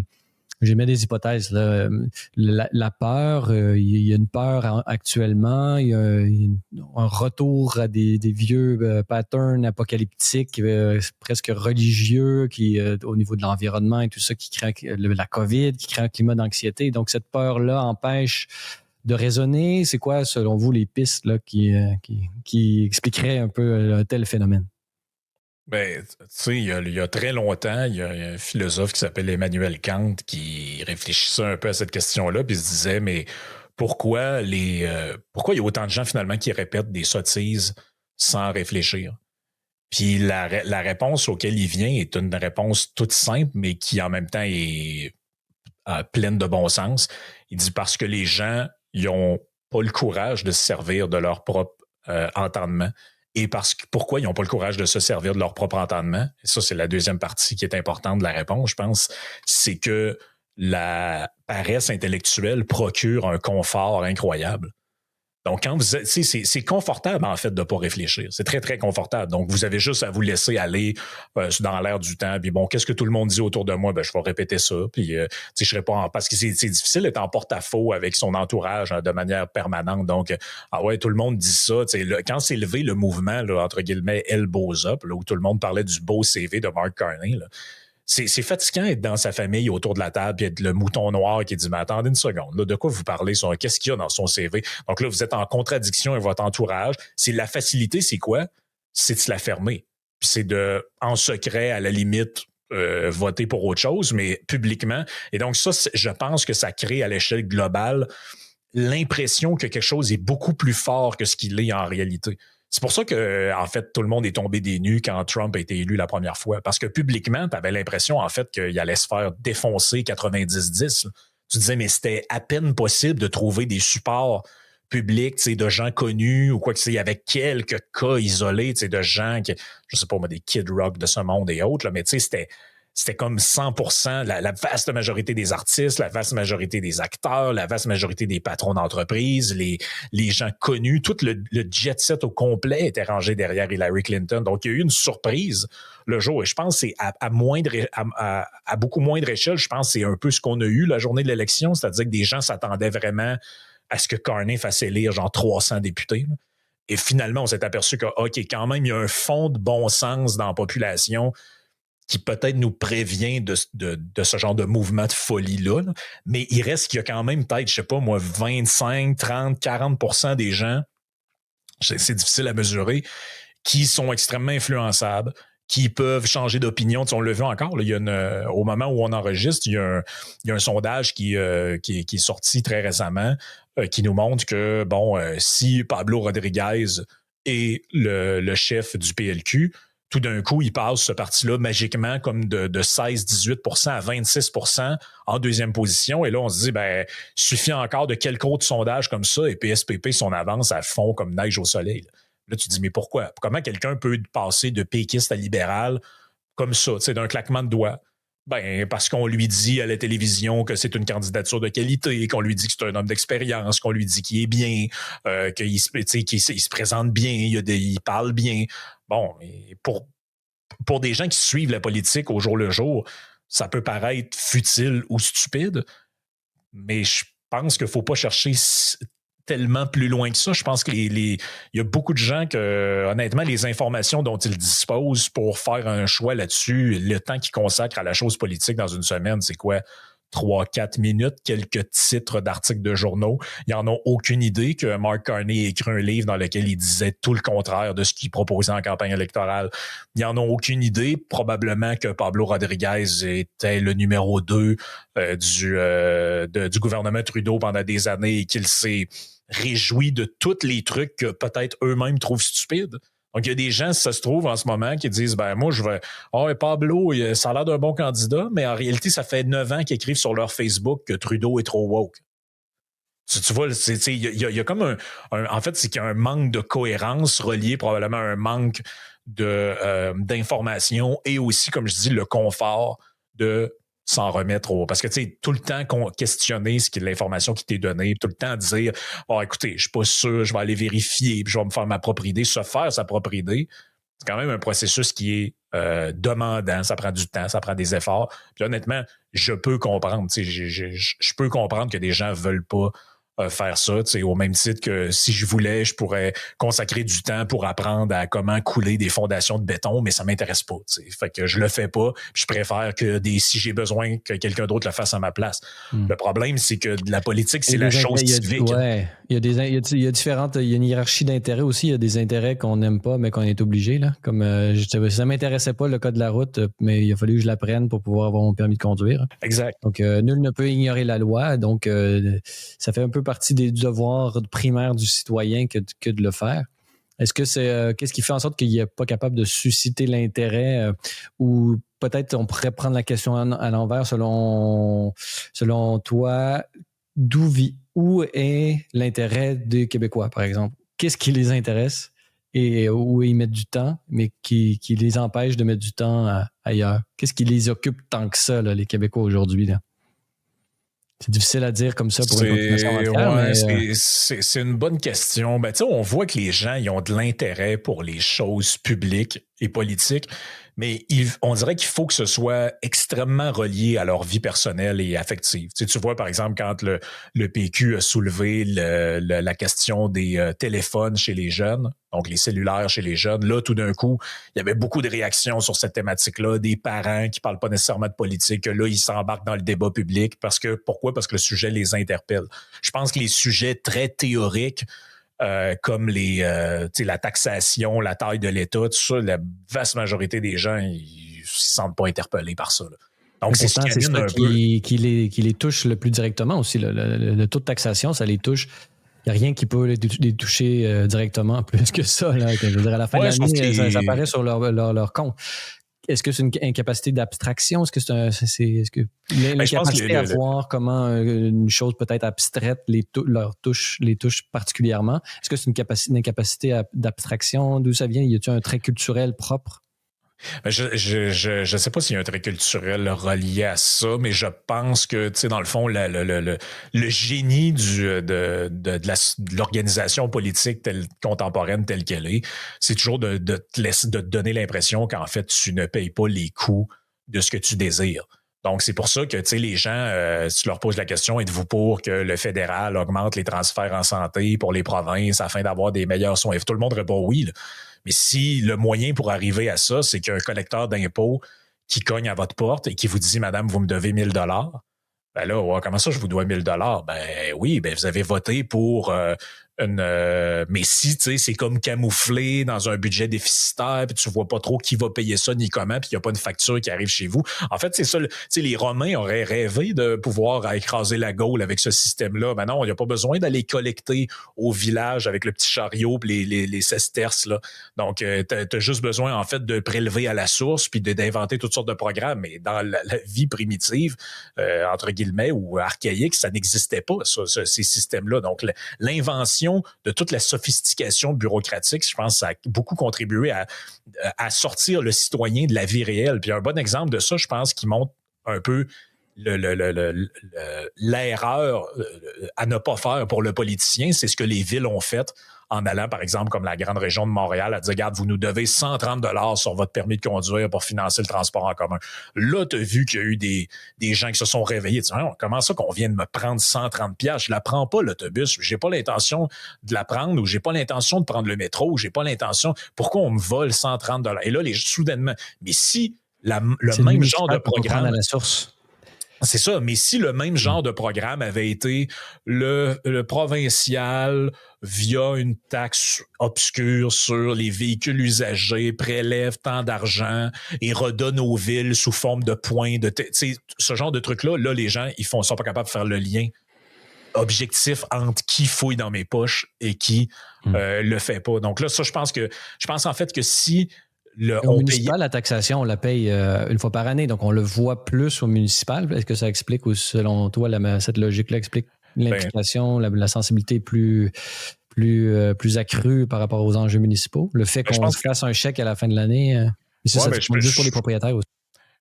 j'émets des hypothèses là, la peur, il y a une peur actuellement, il y a un retour à des vieux patterns apocalyptiques presque religieux qui au niveau de l'environnement et tout ça qui crée la COVID, qui crée un climat d'anxiété. Donc cette peur-là empêche de raisonner. C'est quoi, selon vous, les pistes là, qui expliqueraient un peu un tel phénomène? Tu sais, il y a très longtemps, il y a un philosophe qui s'appelle Emmanuel Kant qui réfléchissait un peu à cette question-là, puis il se disait, mais pourquoi il y a autant de gens finalement qui répètent des sottises sans réfléchir? Puis la réponse auquel il vient est une réponse toute simple, mais qui en même temps est pleine de bon sens. Il dit parce que les gens, ils n'ont pas le courage de se servir de leur propre entendement. Et pourquoi ils n'ont pas le courage de se servir de leur propre entendement? Et ça, c'est la deuxième partie qui est importante de la réponse, je pense. C'est que la paresse intellectuelle procure un confort incroyable. Donc, quand vous êtes, c'est confortable, en fait, de ne pas réfléchir. C'est très, très confortable. Donc, vous avez juste à vous laisser aller dans l'air du temps. Puis bon, qu'est-ce que tout le monde dit autour de moi? Ben, je vais répéter ça. Puis, je serai pas parce que c'est difficile d'être en porte-à-faux avec son entourage de manière permanente. Donc, ah ouais, tout le monde dit ça. Quand s'est levé le mouvement, là, entre guillemets, Elbows Up, là, où tout le monde parlait du beau CV de Mark Carney, là, c'est fatigant d'être dans sa famille autour de la table et être le mouton noir qui dit « Mais attendez une seconde, là, de quoi vous parlez? Qu'est-ce qu'il y a dans son CV? » Donc là, vous êtes en contradiction avec votre entourage. C'est la facilité, c'est quoi? C'est de se la fermer. Puis c'est de, en secret, à la limite, voter pour autre chose, mais publiquement. Et donc ça, je pense que ça crée à l'échelle globale l'impression que quelque chose est beaucoup plus fort que ce qu'il est en réalité. C'est pour ça que, en fait, tout le monde est tombé des nues quand Trump a été élu la première fois. Parce que publiquement, tu avais l'impression, en fait, qu'il allait se faire défoncer 90-10. Tu disais, mais c'était à peine possible de trouver des supports publics, de gens connus ou quoi que ce soit. Il y avait quelques cas isolés, de gens qui, je sais pas moi, des Kid Rock de ce monde et autres, là, mais c'était comme 100%, la vaste majorité des artistes, la vaste majorité des acteurs, la vaste majorité des patrons d'entreprise, les gens connus, tout le jet set au complet était rangé derrière Hillary Clinton. Donc, il y a eu une surprise le jour. Et je pense que c'est à beaucoup moindre échelle, je pense que c'est un peu ce qu'on a eu la journée de l'élection, c'est-à-dire que des gens s'attendaient vraiment à ce que Carney fasse élire genre 300 députés. Et finalement, on s'est aperçu que, OK, quand même, il y a un fond de bon sens dans la population qui peut-être nous prévient de ce genre de mouvement de folie-là. Mais il reste qu'il y a quand même peut-être, je sais pas moi, 25, 30, 40% des gens, c'est difficile à mesurer, qui sont extrêmement influençables, qui peuvent changer d'opinion. Tu sais, on le vu encore, là, il y a au moment où on enregistre, il y a un sondage qui est sorti très récemment qui nous montre que, bon, si Pablo Rodriguez est le chef du PLQ, tout d'un coup, il passe ce parti-là magiquement comme de 16-18% à 26% en deuxième position. Et là, on se dit, ben, suffit encore de quelques autres sondages comme ça et PSPP, son avance à fond comme neige au soleil. Là, tu te dis, mais pourquoi? Comment quelqu'un peut passer de péquiste à libéral comme ça, d'un claquement de doigts? Ben, parce qu'on lui dit à la télévision que c'est une candidature de qualité, qu'on lui dit que c'est un homme d'expérience, qu'on lui dit qu'il est bien, qu'il se présente bien, il parle bien. Bon, mais pour des gens qui suivent la politique au jour le jour, ça peut paraître futile ou stupide, mais je pense qu'il ne faut pas chercher tellement plus loin que ça. Je pense qu'il y a beaucoup de gens que, honnêtement, les informations dont ils disposent pour faire un choix là-dessus, le temps qu'ils consacrent à la chose politique dans une semaine, c'est quoi? 3-4 minutes, quelques titres d'articles de journaux. Ils n'en ont aucune idée que Mark Carney a écrit un livre dans lequel il disait tout le contraire de ce qu'il proposait en campagne électorale. Ils n'en ont aucune idée, probablement que Pablo Rodriguez était le numéro 2 du gouvernement Trudeau pendant des années et qu'il s'est réjoui de tous les trucs que peut-être eux-mêmes trouvent stupides. Donc, il y a des gens, si ça se trouve, en ce moment, qui disent, ben, moi, je vais, Pablo, ça a l'air d'un bon candidat, mais en réalité, ça fait 9 ans qu'ils écrivent sur leur Facebook que Trudeau est trop woke. Tu vois, il y a comme en fait, c'est qu'il y a un manque de cohérence relié probablement à un manque d'information et aussi, comme je dis, le confort de s'en remettre parce que tu sais, tout le temps questionner ce qui est l'information qui t'est donnée, tout le temps dire écoutez, je suis pas sûr, je vais aller vérifier, puis je vais me faire ma propre idée, se faire sa propre idée. C'est quand même un processus qui est demandant, ça prend du temps, ça prend des efforts. Puis honnêtement, je peux comprendre, tu sais, je peux comprendre que des gens veulent pas faire ça, au même titre que si je voulais, je pourrais consacrer du temps pour apprendre à comment couler des fondations de béton, mais ça m'intéresse pas. Fait que je le fais pas. Je préfère que si j'ai besoin que quelqu'un d'autre le fasse à ma place. Le problème, c'est que la politique, c'est la chose civique. Ouais, il y a différentes. Il y a une hiérarchie d'intérêts aussi. Il y a des intérêts qu'on n'aime pas, mais qu'on est obligé. Là. Comme ça m'intéressait pas le code de la route, mais il a fallu que je l'apprenne pour pouvoir avoir mon permis de conduire. Exact. Donc nul ne peut ignorer la loi. Donc ça fait un peu partie des devoirs primaires du citoyen que de le faire. Est-ce que c'est qu'est-ce qui fait en sorte qu'il n'est pas capable de susciter l'intérêt ou peut-être on pourrait prendre la question à l'envers selon toi, où est l'intérêt des Québécois, par exemple? Qu'est-ce qui les intéresse et où ils mettent du temps, mais qui les empêche de mettre du temps ailleurs? Qu'est-ce qui les occupe tant que ça, là, les Québécois aujourd'hui, là? C'est difficile à dire comme ça pour une population entière, mais... C'est une bonne question. Ben, on voit que les gens ils ont de l'intérêt pour les choses publiques et politiques, mais on dirait qu'il faut que ce soit extrêmement relié à leur vie personnelle et affective. Tu vois, par exemple, quand le PQ a soulevé la question des téléphones chez les jeunes, donc les cellulaires chez les jeunes, là, tout d'un coup, il y avait beaucoup de réactions sur cette thématique-là, des parents qui parlent pas nécessairement de politique, que là, ils s'embarquent dans le débat public. Pourquoi? Parce que le sujet les interpelle. Je pense que les sujets très théoriques, comme la taxation, la taille de l'État, tout ça, la vaste majorité des gens, ils ne se sentent pas interpellés par ça. Là. Donc, c'est ça qui les touche le plus directement aussi. Le taux de taxation, ça les touche. Il n'y a rien qui peut les toucher directement plus que ça. Là. Je veux dire, à la fin de l'année, ça apparaît sur leur compte. Est-ce que c'est une incapacité d'abstraction? Est-ce que l'incapacité à voir comment une chose peut être abstraite les touche particulièrement? Est-ce que c'est une incapacité d'abstraction? D'où ça vient? Y a-t-il un trait culturel propre? Je sais pas s'il y a un trait culturel relié à ça, mais je pense que, dans le fond, le génie de l'organisation politique contemporaine telle qu'elle est, c'est toujours de te donner l'impression qu'en fait, tu ne payes pas les coûts de ce que tu désires. Donc, c'est pour ça que, les gens, si tu leur poses la question, êtes-vous pour que le fédéral augmente les transferts en santé pour les provinces afin d'avoir des meilleurs soins? Tout le monde répond oui, là. Mais si le moyen pour arriver à ça, c'est qu'il y a un collecteur d'impôts qui cogne à votre porte et qui vous dit « Madame, vous me devez 1 000 », ben là, ouais, comment ça, je vous dois 1 000 $? Ben oui, ben vous avez voté pour mais si, tu sais, c'est comme camouflé dans un budget déficitaire, puis tu vois pas trop qui va payer ça ni comment, puis il n'y a pas une facture qui arrive chez vous. En fait, c'est ça. Tu sais, les Romains auraient rêvé de pouvoir écraser la Gaule avec ce système-là. Ben non, il n'y a pas besoin d'aller collecter au village avec le petit chariot puis les sesterces, là. Donc, t'as juste besoin, en fait, de prélever à la source puis d'inventer toutes sortes de programmes. Mais dans la vie primitive, entre guillemets, ou archaïque, ça n'existait pas, ces systèmes-là. Donc, l'invention de toute la sophistication bureaucratique, je pense que ça a beaucoup contribué à sortir le citoyen de la vie réelle. Puis un bon exemple de ça, je pense, qui montre un peu l'erreur à ne pas faire pour le politicien, c'est ce que les villes ont fait en allant, par exemple, comme la grande région de Montréal, à dire, regarde, vous nous devez 130 $ sur votre permis de conduire pour financer le transport en commun. Là, tu as vu qu'il y a eu des gens qui se sont réveillés. Tu dis, comment ça qu'on vient de me prendre 130 $? Je la prends pas, l'autobus. J'ai pas l'intention de la prendre ou j'ai pas l'intention de prendre le métro ou j'ai pas l'intention. Pourquoi on me vole 130 $? Et là, soudainement, mais si le même genre de programme... à la source. C'est ça, mais si le même genre de programme avait été le provincial via une taxe obscure sur les véhicules usagés, prélève tant d'argent et redonne aux villes sous forme de points, ce genre de trucs-là, là, les gens, ils sont pas capables de faire le lien objectif entre qui fouille dans mes poches et qui le fait pas. Donc là, ça, je pense en fait que si au municipal, la taxation, on la paye une fois par année, donc on le voit plus au municipal. Est-ce que ça explique, ou selon toi, cette logique-là explique l'implication, la sensibilité plus accrue par rapport aux enjeux municipaux? Le fait qu'on se fasse un chèque à la fin de l'année, ça compte juste pour les propriétaires aussi.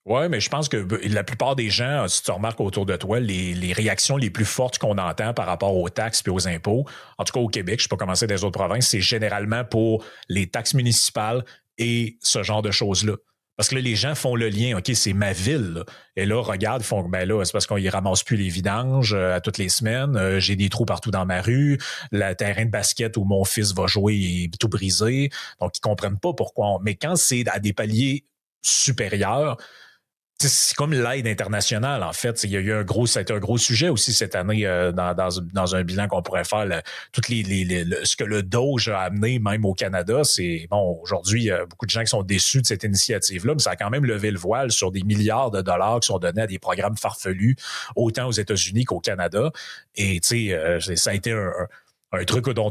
Oui, mais je pense que la plupart des gens, si tu remarques autour de toi, les réactions les plus fortes qu'on entend par rapport aux taxes et aux impôts, en tout cas au Québec, je ne sais pas comment c'est dans les autres provinces, c'est généralement pour les taxes municipales et ce genre de choses-là. Parce que là, les gens font le lien, OK, c'est ma ville. Là. Et là, regarde, ils font, ben là, c'est parce qu'on y ramasse plus les vidanges à toutes les semaines. J'ai des trous partout dans ma rue. Le terrain de basket où mon fils va jouer est tout brisé. Donc, ils comprennent pas pourquoi. Mais quand c'est à des paliers supérieurs, c'est comme l'aide internationale, en fait. Il y a eu ça a été un gros sujet aussi cette année dans un bilan qu'on pourrait faire. Ce que le Doge a amené, même au Canada, c'est, bon, aujourd'hui, il y a beaucoup de gens qui sont déçus de cette initiative-là, mais ça a quand même levé le voile sur des milliards de dollars qui sont donnés à des programmes farfelus, autant aux États-Unis qu'au Canada. Et, tu sais, ça a été un truc dont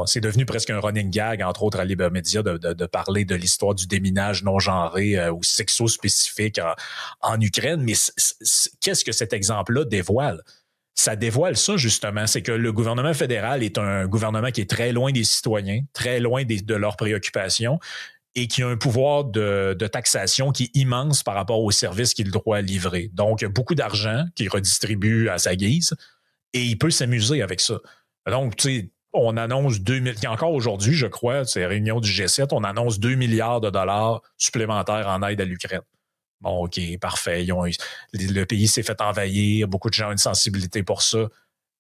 c'est devenu presque un running gag, entre autres à Libermedia, de parler de l'histoire du déminage non genré ou sexo-spécifique en Ukraine. Mais qu'est-ce que cet exemple-là dévoile? Ça dévoile ça, justement. C'est que le gouvernement fédéral est un gouvernement qui est très loin des citoyens, très loin de leurs préoccupations et qui a un pouvoir de taxation qui est immense par rapport aux services qu'il doit livrer. Donc, il y a beaucoup d'argent qu'il redistribue à sa guise et il peut s'amuser avec ça. Donc, tu sais, on annonce encore aujourd'hui, je crois, c'est la réunion du G7, on annonce 2 milliards de dollars supplémentaires en aide à l'Ukraine. Bon, OK, parfait. Le pays s'est fait envahir, beaucoup de gens ont une sensibilité pour ça.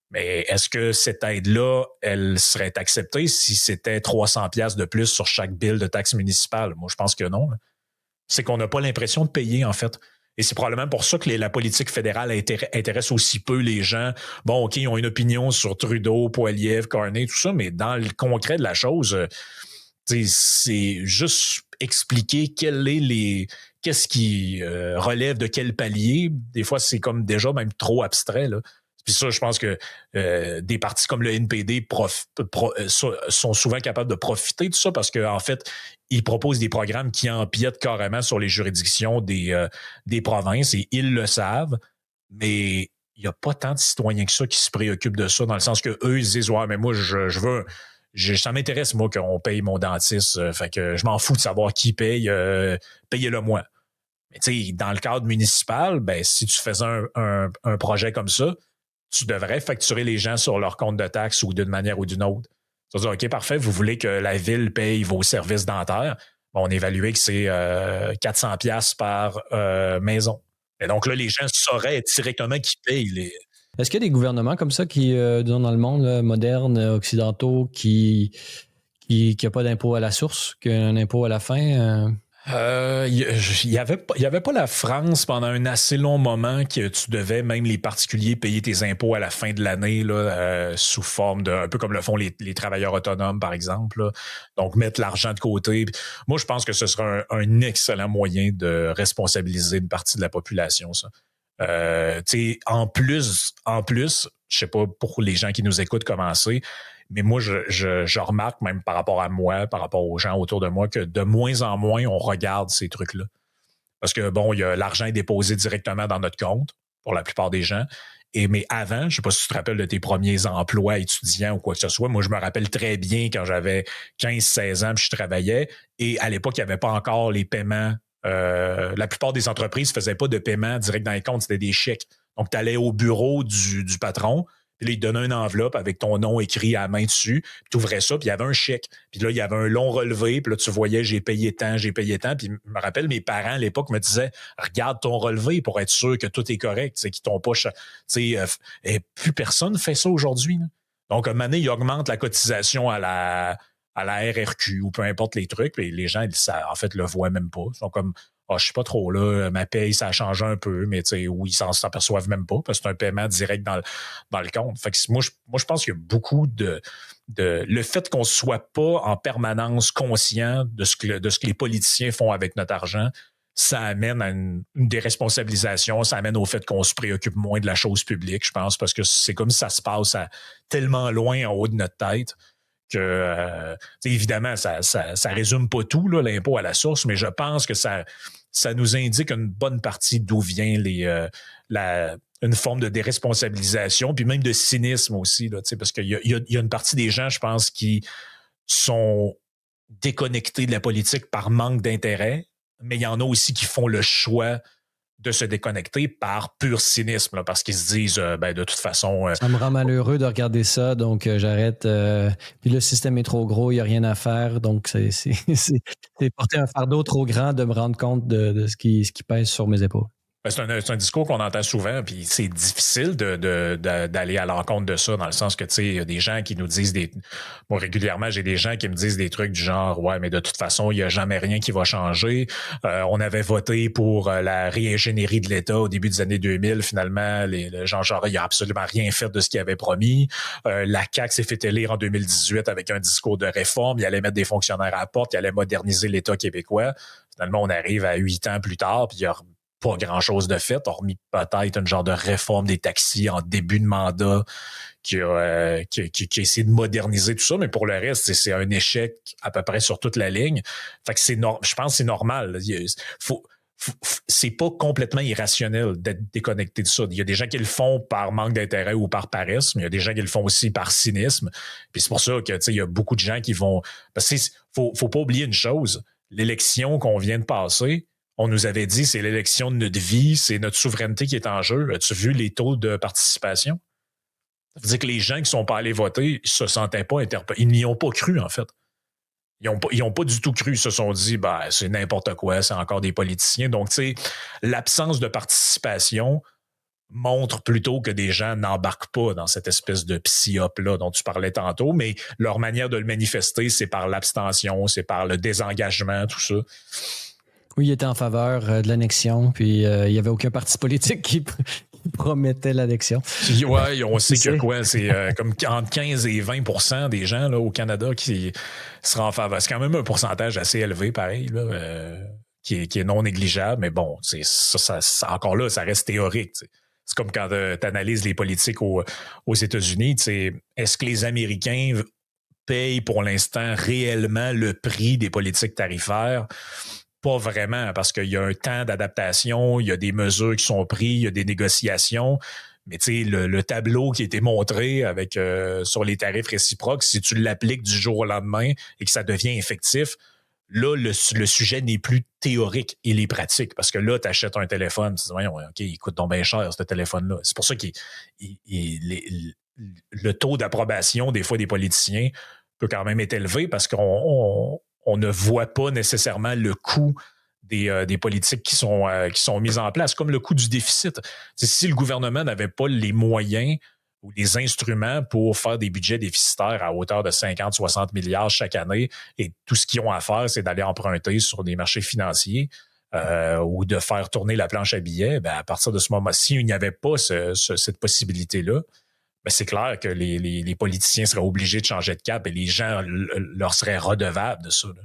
Mais est-ce que cette aide-là, elle serait acceptée si c'était 300$ de plus sur chaque bill de taxe municipale? Moi, je pense que non. C'est qu'on n'a pas l'impression de payer, en fait. Et c'est probablement pour ça que la politique fédérale intéresse aussi peu les gens. Bon, OK, ils ont une opinion sur Trudeau, Poilievre, Carney, tout ça, mais dans le concret de la chose, c'est juste expliquer qu'est-ce qui relève de quel palier. Des fois, c'est comme déjà même trop abstrait, là. Puis ça, je pense que des partis comme le NPD sont souvent capables de profiter de ça parce qu'en fait, ils proposent des programmes qui empiètent carrément sur les juridictions des provinces et ils le savent, mais il n'y a pas tant de citoyens que ça qui se préoccupent de ça, dans le sens que eux ils disent « Ouais, mais moi, ça m'intéresse, moi, qu'on paye mon dentiste, fait que je m'en fous de savoir qui paye, payez-le moi. » Mais tu sais, dans le cadre municipal, ben si tu faisais un projet comme ça, tu devrais facturer les gens sur leur compte de taxes ou d'une manière ou d'une autre. C'est-à-dire, OK, parfait, vous voulez que la ville paye vos services dentaires. Bon, on évalue que c'est 400$ par maison. Et donc là, les gens sauraient directement qui payent. Est-ce qu'il y a des gouvernements comme ça qui, disons, dans le monde là, moderne, occidentaux, qui n'a pas d'impôt à la source, qui a un impôt à la fin? Il y avait pas la France pendant un assez long moment que tu devais, même les particuliers, payer tes impôts à la fin de l'année là, sous forme un peu comme le font les travailleurs autonomes, par exemple. Là. Donc, mettre l'argent de côté. Moi, je pense que ce sera un excellent moyen de responsabiliser une partie de la population, ça. En plus, je sais pas pour les gens qui nous écoutent commencer, mais moi, je remarque même par rapport à moi, par rapport aux gens autour de moi, que de moins en moins, on regarde ces trucs-là. Parce que, bon, l'argent est déposé directement dans notre compte pour la plupart des gens. Mais avant, je sais pas si tu te rappelles de tes premiers emplois étudiants ou quoi que ce soit. Moi, je me rappelle très bien quand j'avais 15-16 ans puis je travaillais. Et à l'époque, il n'y avait pas encore les paiements. La plupart des entreprises ne faisaient pas de paiement direct dans les comptes, c'était des chèques. Donc, tu allais au bureau du patron, puis là, il te donnait une enveloppe avec ton nom écrit à la main dessus, puis tu ouvrais ça, puis il y avait un chèque. Puis là, il y avait un long relevé, puis là, tu voyais, j'ai payé tant. Puis je me rappelle, mes parents, à l'époque, me disaient, regarde ton relevé pour être sûr que tout est correct, qu'ils t'ont pas... plus personne fait ça aujourd'hui. Là. Donc, à un moment donné, ils augmentent la cotisation à la RRQ ou peu importe les trucs, et les gens, en fait, le voient même pas. Ils sont comme, je suis pas trop là, ma paye, ça a changé un peu, mais tu sais, où ils s'en aperçoivent même pas, parce que c'est un paiement direct dans le compte. Fait que moi, je pense qu'il y a beaucoup le fait qu'on soit pas en permanence conscient de ce que les politiciens font avec notre argent, ça amène à une déresponsabilisation, ça amène au fait qu'on se préoccupe moins de la chose publique, je pense, parce que c'est comme si ça se passe tellement loin en haut de notre tête que, évidemment, ça résume pas tout, là, l'impôt à la source, mais je pense que ça nous indique une bonne partie d'où vient une forme de déresponsabilisation, puis même de cynisme aussi, là, parce qu'il y a une partie des gens, je pense, qui sont déconnectés de la politique par manque d'intérêt, mais il y en a aussi qui font le choix de se déconnecter par pur cynisme, là, parce qu'ils se disent, de toute façon... ça me rend malheureux de regarder ça, donc j'arrête. Puis le système est trop gros, il n'y a rien à faire, donc c'est porter un fardeau trop grand de me rendre compte de ce qui pèse sur mes épaules. C'est un discours qu'on entend souvent, puis c'est difficile d'aller à l'encontre de ça, dans le sens que, tu sais, il y a des gens qui nous disent Moi, régulièrement, j'ai des gens qui me disent des trucs du genre, ouais, mais de toute façon, il n'y a jamais rien qui va changer. On avait voté pour la réingénierie de l'État au début des années 2000. Finalement, Jean Charest, il n'a absolument rien fait de ce qu'il avait promis. La CAQ s'est fait élire en 2018 avec un discours de réforme. Il allait mettre des fonctionnaires à la porte, il allait moderniser l'État québécois. Finalement, on arrive à 8 ans plus tard, puis il y a pas grand-chose de fait, hormis peut-être une genre de réforme des taxis en début de mandat qui a essayé de moderniser tout ça, mais pour le reste, c'est un échec à peu près sur toute la ligne. Fait que je pense que c'est normal. C'est pas complètement irrationnel d'être déconnecté de ça. Il y a des gens qui le font par manque d'intérêt ou par paresse, mais il y a des gens qui le font aussi par cynisme. Puis c'est pour ça que il y a beaucoup de gens qui vont... Parce que faut pas oublier une chose. L'élection qu'on vient de passer, on nous avait dit c'est l'élection de notre vie, c'est notre souveraineté qui est en jeu. As-tu vu les taux de participation? Ça veut dire que les gens qui sont pas allés voter, ils se sentaient pas interpellés. Ils n'y ont pas cru, en fait. Ils ont pas du tout cru. Ils se sont dit, c'est n'importe quoi, c'est encore des politiciens. Donc, tu sais, l'absence de participation montre plutôt que des gens n'embarquent pas dans cette espèce de psyop-là dont tu parlais tantôt, mais leur manière de le manifester, c'est par l'abstention, c'est par le désengagement, tout ça. Oui, il était en faveur de l'annexion, puis il n'y avait aucun parti politique qui promettait l'annexion. Oui, on sait que quoi, c'est comme entre 15 et 20% des gens là, au Canada qui seraient en faveur. C'est quand même un pourcentage assez élevé, pareil, là, qui est non négligeable, mais bon, ça, encore là, ça reste théorique. T'sais. C'est comme quand tu analyses les politiques aux États-Unis. Est-ce que les Américains payent pour l'instant réellement le prix des politiques tarifaires? Pas vraiment, parce qu'il y a un temps d'adaptation, il y a des mesures qui sont prises, il y a des négociations. Mais tu sais, le tableau qui a été montré avec sur les tarifs réciproques, si tu l'appliques du jour au lendemain et que ça devient effectif, là, le sujet n'est plus théorique, il est pratique. Parce que là, tu achètes un téléphone, tu dis, voyons, OK, il coûte donc bien cher, ce téléphone-là. C'est pour ça que le taux d'approbation, des fois, des politiciens peut quand même être élevé parce qu'on ne voit pas nécessairement le coût des politiques qui sont mises en place, comme le coût du déficit. Si le gouvernement n'avait pas les moyens ou les instruments pour faire des budgets déficitaires à hauteur de 50-60 milliards chaque année, et tout ce qu'ils ont à faire, c'est d'aller emprunter sur des marchés financiers ou de faire tourner la planche à billets, à partir de ce moment-ci, il n'y avait pas cette possibilité-là. C'est clair que les politiciens seraient obligés de changer de cap et les gens leur seraient redevables de ça. Là.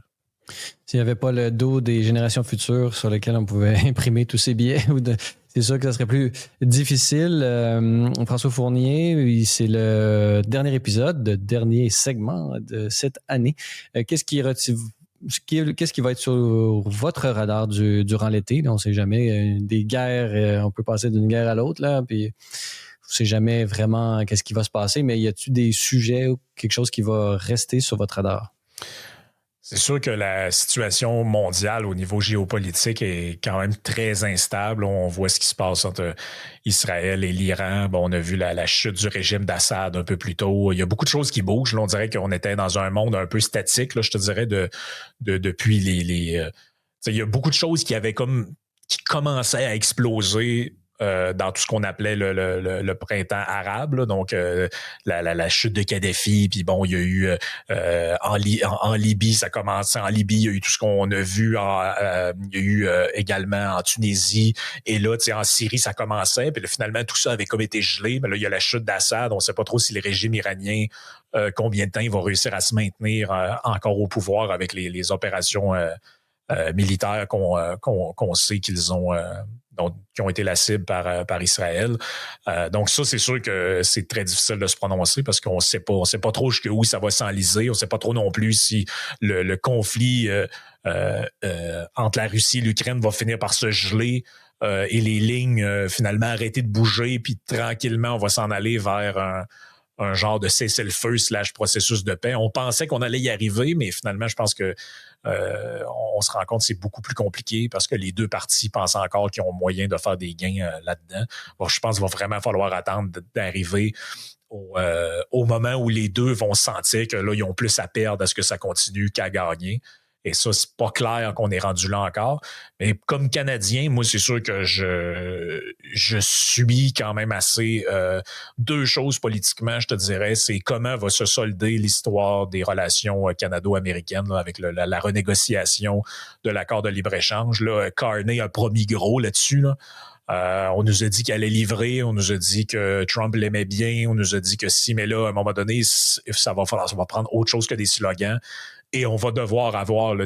S'il n'y avait pas le dos des générations futures sur lesquelles on pouvait imprimer tous ces billets, c'est sûr que ça serait plus difficile. François Fournier, c'est le dernier épisode, le dernier segment de cette année. Qu'est-ce qui va être sur votre radar durant l'été? On ne sait jamais. Des guerres, on peut passer d'une guerre à l'autre, là, puis on ne sait jamais vraiment qu'est-ce qui va se passer, mais y a-t-il des sujets ou quelque chose qui va rester sur votre radar? C'est sûr que la situation mondiale au niveau géopolitique est quand même très instable. On voit ce qui se passe entre Israël et l'Iran. On a vu la chute du régime d'Assad un peu plus tôt. Il y a beaucoup de choses qui bougent. Là, on dirait qu'on était dans un monde un peu statique, là, je te dirais, depuis il y a beaucoup de choses qui commençaient à exploser dans tout ce qu'on appelait le printemps arabe, là, donc la chute de Kadhafi, puis bon, il y a eu en Libye, ça a commencé en Libye, il y a eu tout ce qu'on a vu, il y a eu également en Tunisie, et là, tu sais, en Syrie, ça commençait, puis là, finalement, tout ça avait comme été gelé, mais là, il y a la chute d'Assad, on ne sait pas trop si le régime iranien, combien de temps il va réussir à se maintenir encore au pouvoir avec les opérations militaires qu'on sait qu'ils ont... qui ont été la cible par Israël. Donc ça, c'est sûr que c'est très difficile de se prononcer parce qu'on sait pas trop jusqu'où ça va s'enliser. On sait pas trop non plus si le conflit entre la Russie et l'Ukraine va finir par se geler et les lignes finalement arrêter de bouger, puis tranquillement, on va s'en aller vers un genre de cessez-le-feu / processus de paix. On pensait qu'on allait y arriver, mais finalement, je pense que on se rend compte que c'est beaucoup plus compliqué parce que les deux parties pensent encore qu'ils ont moyen de faire des gains là-dedans. Bon, je pense qu'il va vraiment falloir attendre d'arriver au moment où les deux vont sentir que là, ils ont plus à perdre à ce que ça continue qu'à gagner. Et ça, c'est pas clair qu'on est rendu là encore. Mais comme Canadien, moi, c'est sûr que je suis quand même assez... deux choses politiquement, je te dirais, c'est comment va se solder l'histoire des relations canado-américaines là, avec la renégociation de l'accord de libre-échange. Là, Carney a promis gros là-dessus. Là. On nous a dit qu'elle allait livrer, on nous a dit que Trump l'aimait bien, on nous a dit que si, mais là, à un moment donné, ça va prendre autre chose que des slogans. Et on va devoir avoir là,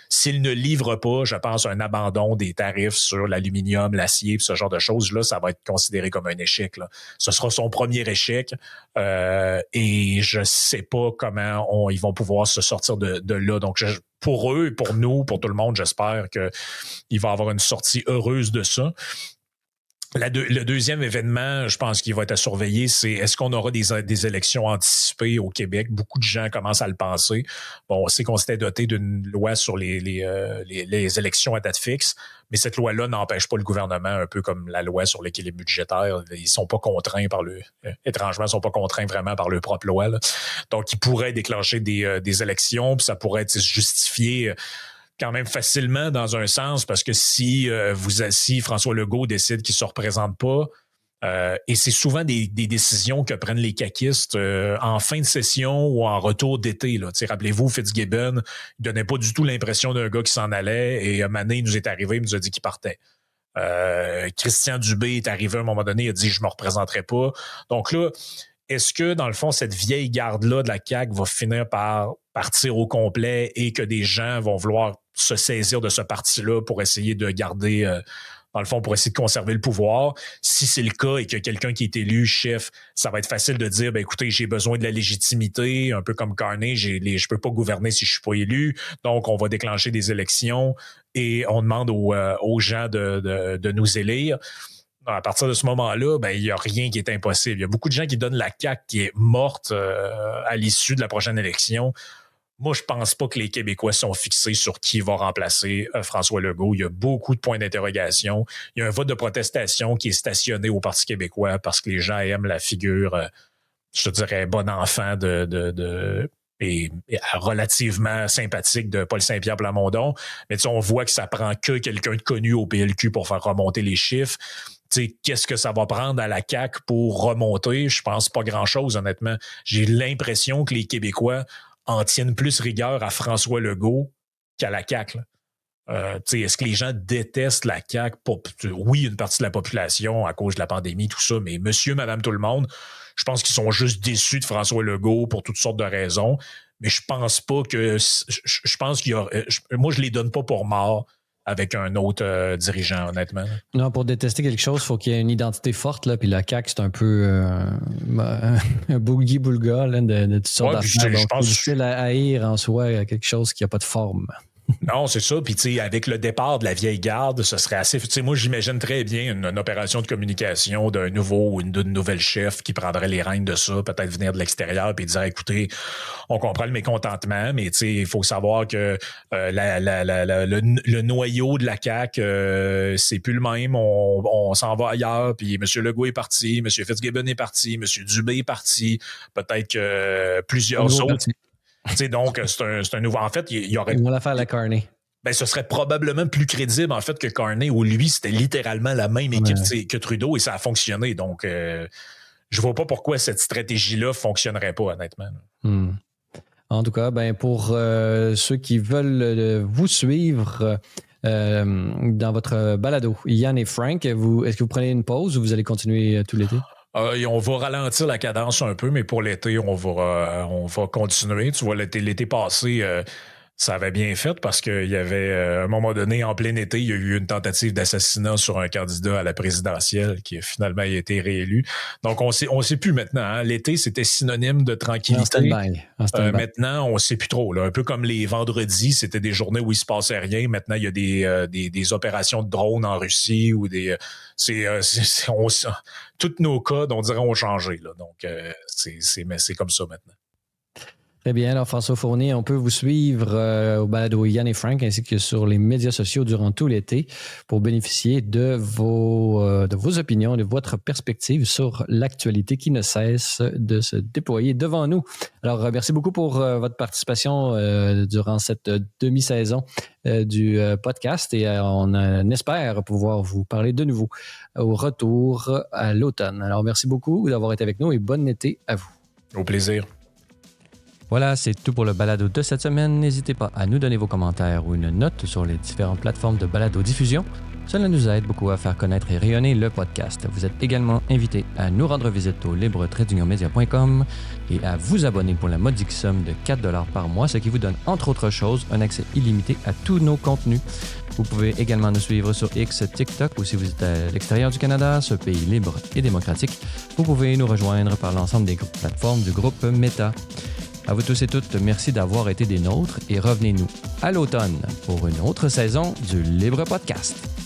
s'ils ne livrent pas, je pense, un abandon des tarifs sur l'aluminium, l'acier, ce genre de choses-là, ça va être considéré comme un échec. Là. Ce sera son premier échec et je sais pas comment ils vont pouvoir se sortir de là. Donc, pour eux, pour nous, pour tout le monde, j'espère qu'il va y avoir une sortie heureuse de ça. Le deuxième événement, je pense qu'il va être à surveiller, c'est est-ce qu'on aura des élections anticipées au Québec? Beaucoup de gens commencent à le penser. Bon, on sait qu'on s'était doté d'une loi sur les élections à date fixe, mais cette loi-là n'empêche pas le gouvernement, un peu comme la loi sur l'équilibre budgétaire. Ils sont pas contraints étrangement, ils sont pas contraints vraiment par leur propre loi. Là. Donc, ils pourraient déclencher des élections, puis ça pourrait être justifié quand même facilement dans un sens, parce que si François Legault décide qu'il ne se représente pas, et c'est souvent des décisions que prennent les caquistes en fin de session ou en retour d'été. Là. Rappelez-vous, Fitzgibbon ne donnait pas du tout l'impression d'un gars qui s'en allait, et Mané il nous est arrivé, il nous a dit qu'il partait. Christian Dubé est arrivé à un moment donné, il a dit « je ne me représenterai pas ». Donc là, est-ce que, dans le fond, cette vieille garde-là de la CAQ va finir par partir au complet et que des gens vont vouloir se saisir de ce parti-là pour essayer de garder, dans le fond, pour essayer de conserver le pouvoir? Si c'est le cas et que quelqu'un qui est élu chef, ça va être facile de dire, écoutez, j'ai besoin de la légitimité, un peu comme Carney, je peux pas gouverner si je suis pas élu, donc on va déclencher des élections et on demande aux gens de nous élire. À partir de ce moment-là, il n'y a rien qui est impossible. Il y a beaucoup de gens qui donnent la CAQ qui est morte à l'issue de la prochaine élection. Moi, je pense pas que les Québécois sont fixés sur qui va remplacer François Legault. Il y a beaucoup de points d'interrogation. Il y a un vote de protestation qui est stationné au Parti québécois parce que les gens aiment la figure, je te dirais, bon enfant et relativement sympathique de Paul Saint-Pierre Plamondon. Mais on voit que ça prend que quelqu'un de connu au PLQ pour faire remonter les chiffres. Qu'est-ce que ça va prendre à la CAQ pour remonter? Je pense pas grand-chose, honnêtement. J'ai l'impression que les Québécois en tiennent plus rigueur à François Legault qu'à la CAQ. Est-ce que les gens détestent la CAQ? Oui, une partie de la population à cause de la pandémie, tout ça, mais monsieur, madame, tout le monde, je pense qu'ils sont juste déçus de François Legault pour toutes sortes de raisons. Mais je pense pas que... Je pense qu'il y a... Moi, je les donne pas pour morts avec un autre dirigeant, honnêtement. Non, pour détester quelque chose, il faut qu'il y ait une identité forte. Là, puis la CAQ, c'est un peu un boogie-boulga de toutes sortes d'affaires. Donc, c'est difficile à haïr en soi quelque chose qui n'a pas de forme. Non, c'est ça. Puis, avec le départ de la vieille garde, ce serait assez... moi, j'imagine très bien une opération de communication d'un nouveau ou d'une nouvelle chef qui prendrait les rênes de ça, peut-être venir de l'extérieur et dire, écoutez, on comprend le mécontentement, mais il faut savoir que le noyau de la CAQ, c'est plus le même. On s'en va ailleurs. Puis, M. Legault est parti, M. Fitzgibbon est parti, M. Dubé est parti. Peut-être que plusieurs autres... donc, c'est un nouveau... En fait, il y aurait... Ils vont la faire la Carney. Ce serait probablement plus crédible, en fait, que Carney, où lui, c'était littéralement la même équipe que Trudeau et ça a fonctionné. Donc, je vois pas pourquoi cette stratégie-là fonctionnerait pas, honnêtement. En tout cas, pour ceux qui veulent vous suivre dans votre balado, Yann et Frank, est-ce que vous prenez une pause ou vous allez continuer tout l'été? On va ralentir la cadence un peu, mais pour l'été, on va continuer. Tu vois, l'été passé, ça avait bien fait parce qu'il y avait, à un moment donné, en plein été, il y a eu une tentative d'assassinat sur un candidat à la présidentielle qui a finalement été réélu. Donc, on sait plus maintenant. Hein. L'été, c'était synonyme de tranquillité. Maintenant, on sait plus trop. Là. Un peu comme les vendredis, c'était des journées où il se passait rien. Maintenant, il y a des opérations de drones en Russie ou tous nos codes, on dirait, ont changé. Là. Donc, c'est comme ça maintenant. Très bien. Alors, François Fournier, on peut vous suivre au balado Yann et Frank ainsi que sur les médias sociaux durant tout l'été pour bénéficier de vos opinions, de votre perspective sur l'actualité qui ne cesse de se déployer devant nous. Alors, merci beaucoup pour votre participation durant cette demi-saison du podcast et on espère pouvoir vous parler de nouveau au retour à l'automne. Alors, merci beaucoup d'avoir été avec nous et bon été à vous. Au plaisir. Voilà, c'est tout pour le balado de cette semaine. N'hésitez pas à nous donner vos commentaires ou une note sur les différentes plateformes de balado-diffusion. Cela nous aide beaucoup à faire connaître et rayonner le podcast. Vous êtes également invité à nous rendre visite au libre-media.com et à vous abonner pour la modique somme de 4$ par mois, ce qui vous donne, entre autres choses, un accès illimité à tous nos contenus. Vous pouvez également nous suivre sur X, TikTok ou si vous êtes à l'extérieur du Canada, ce pays libre et démocratique, vous pouvez nous rejoindre par l'ensemble des plateformes du groupe Meta. À vous tous et toutes, merci d'avoir été des nôtres et revenez-nous à l'automne pour une autre saison du Libre Podcast.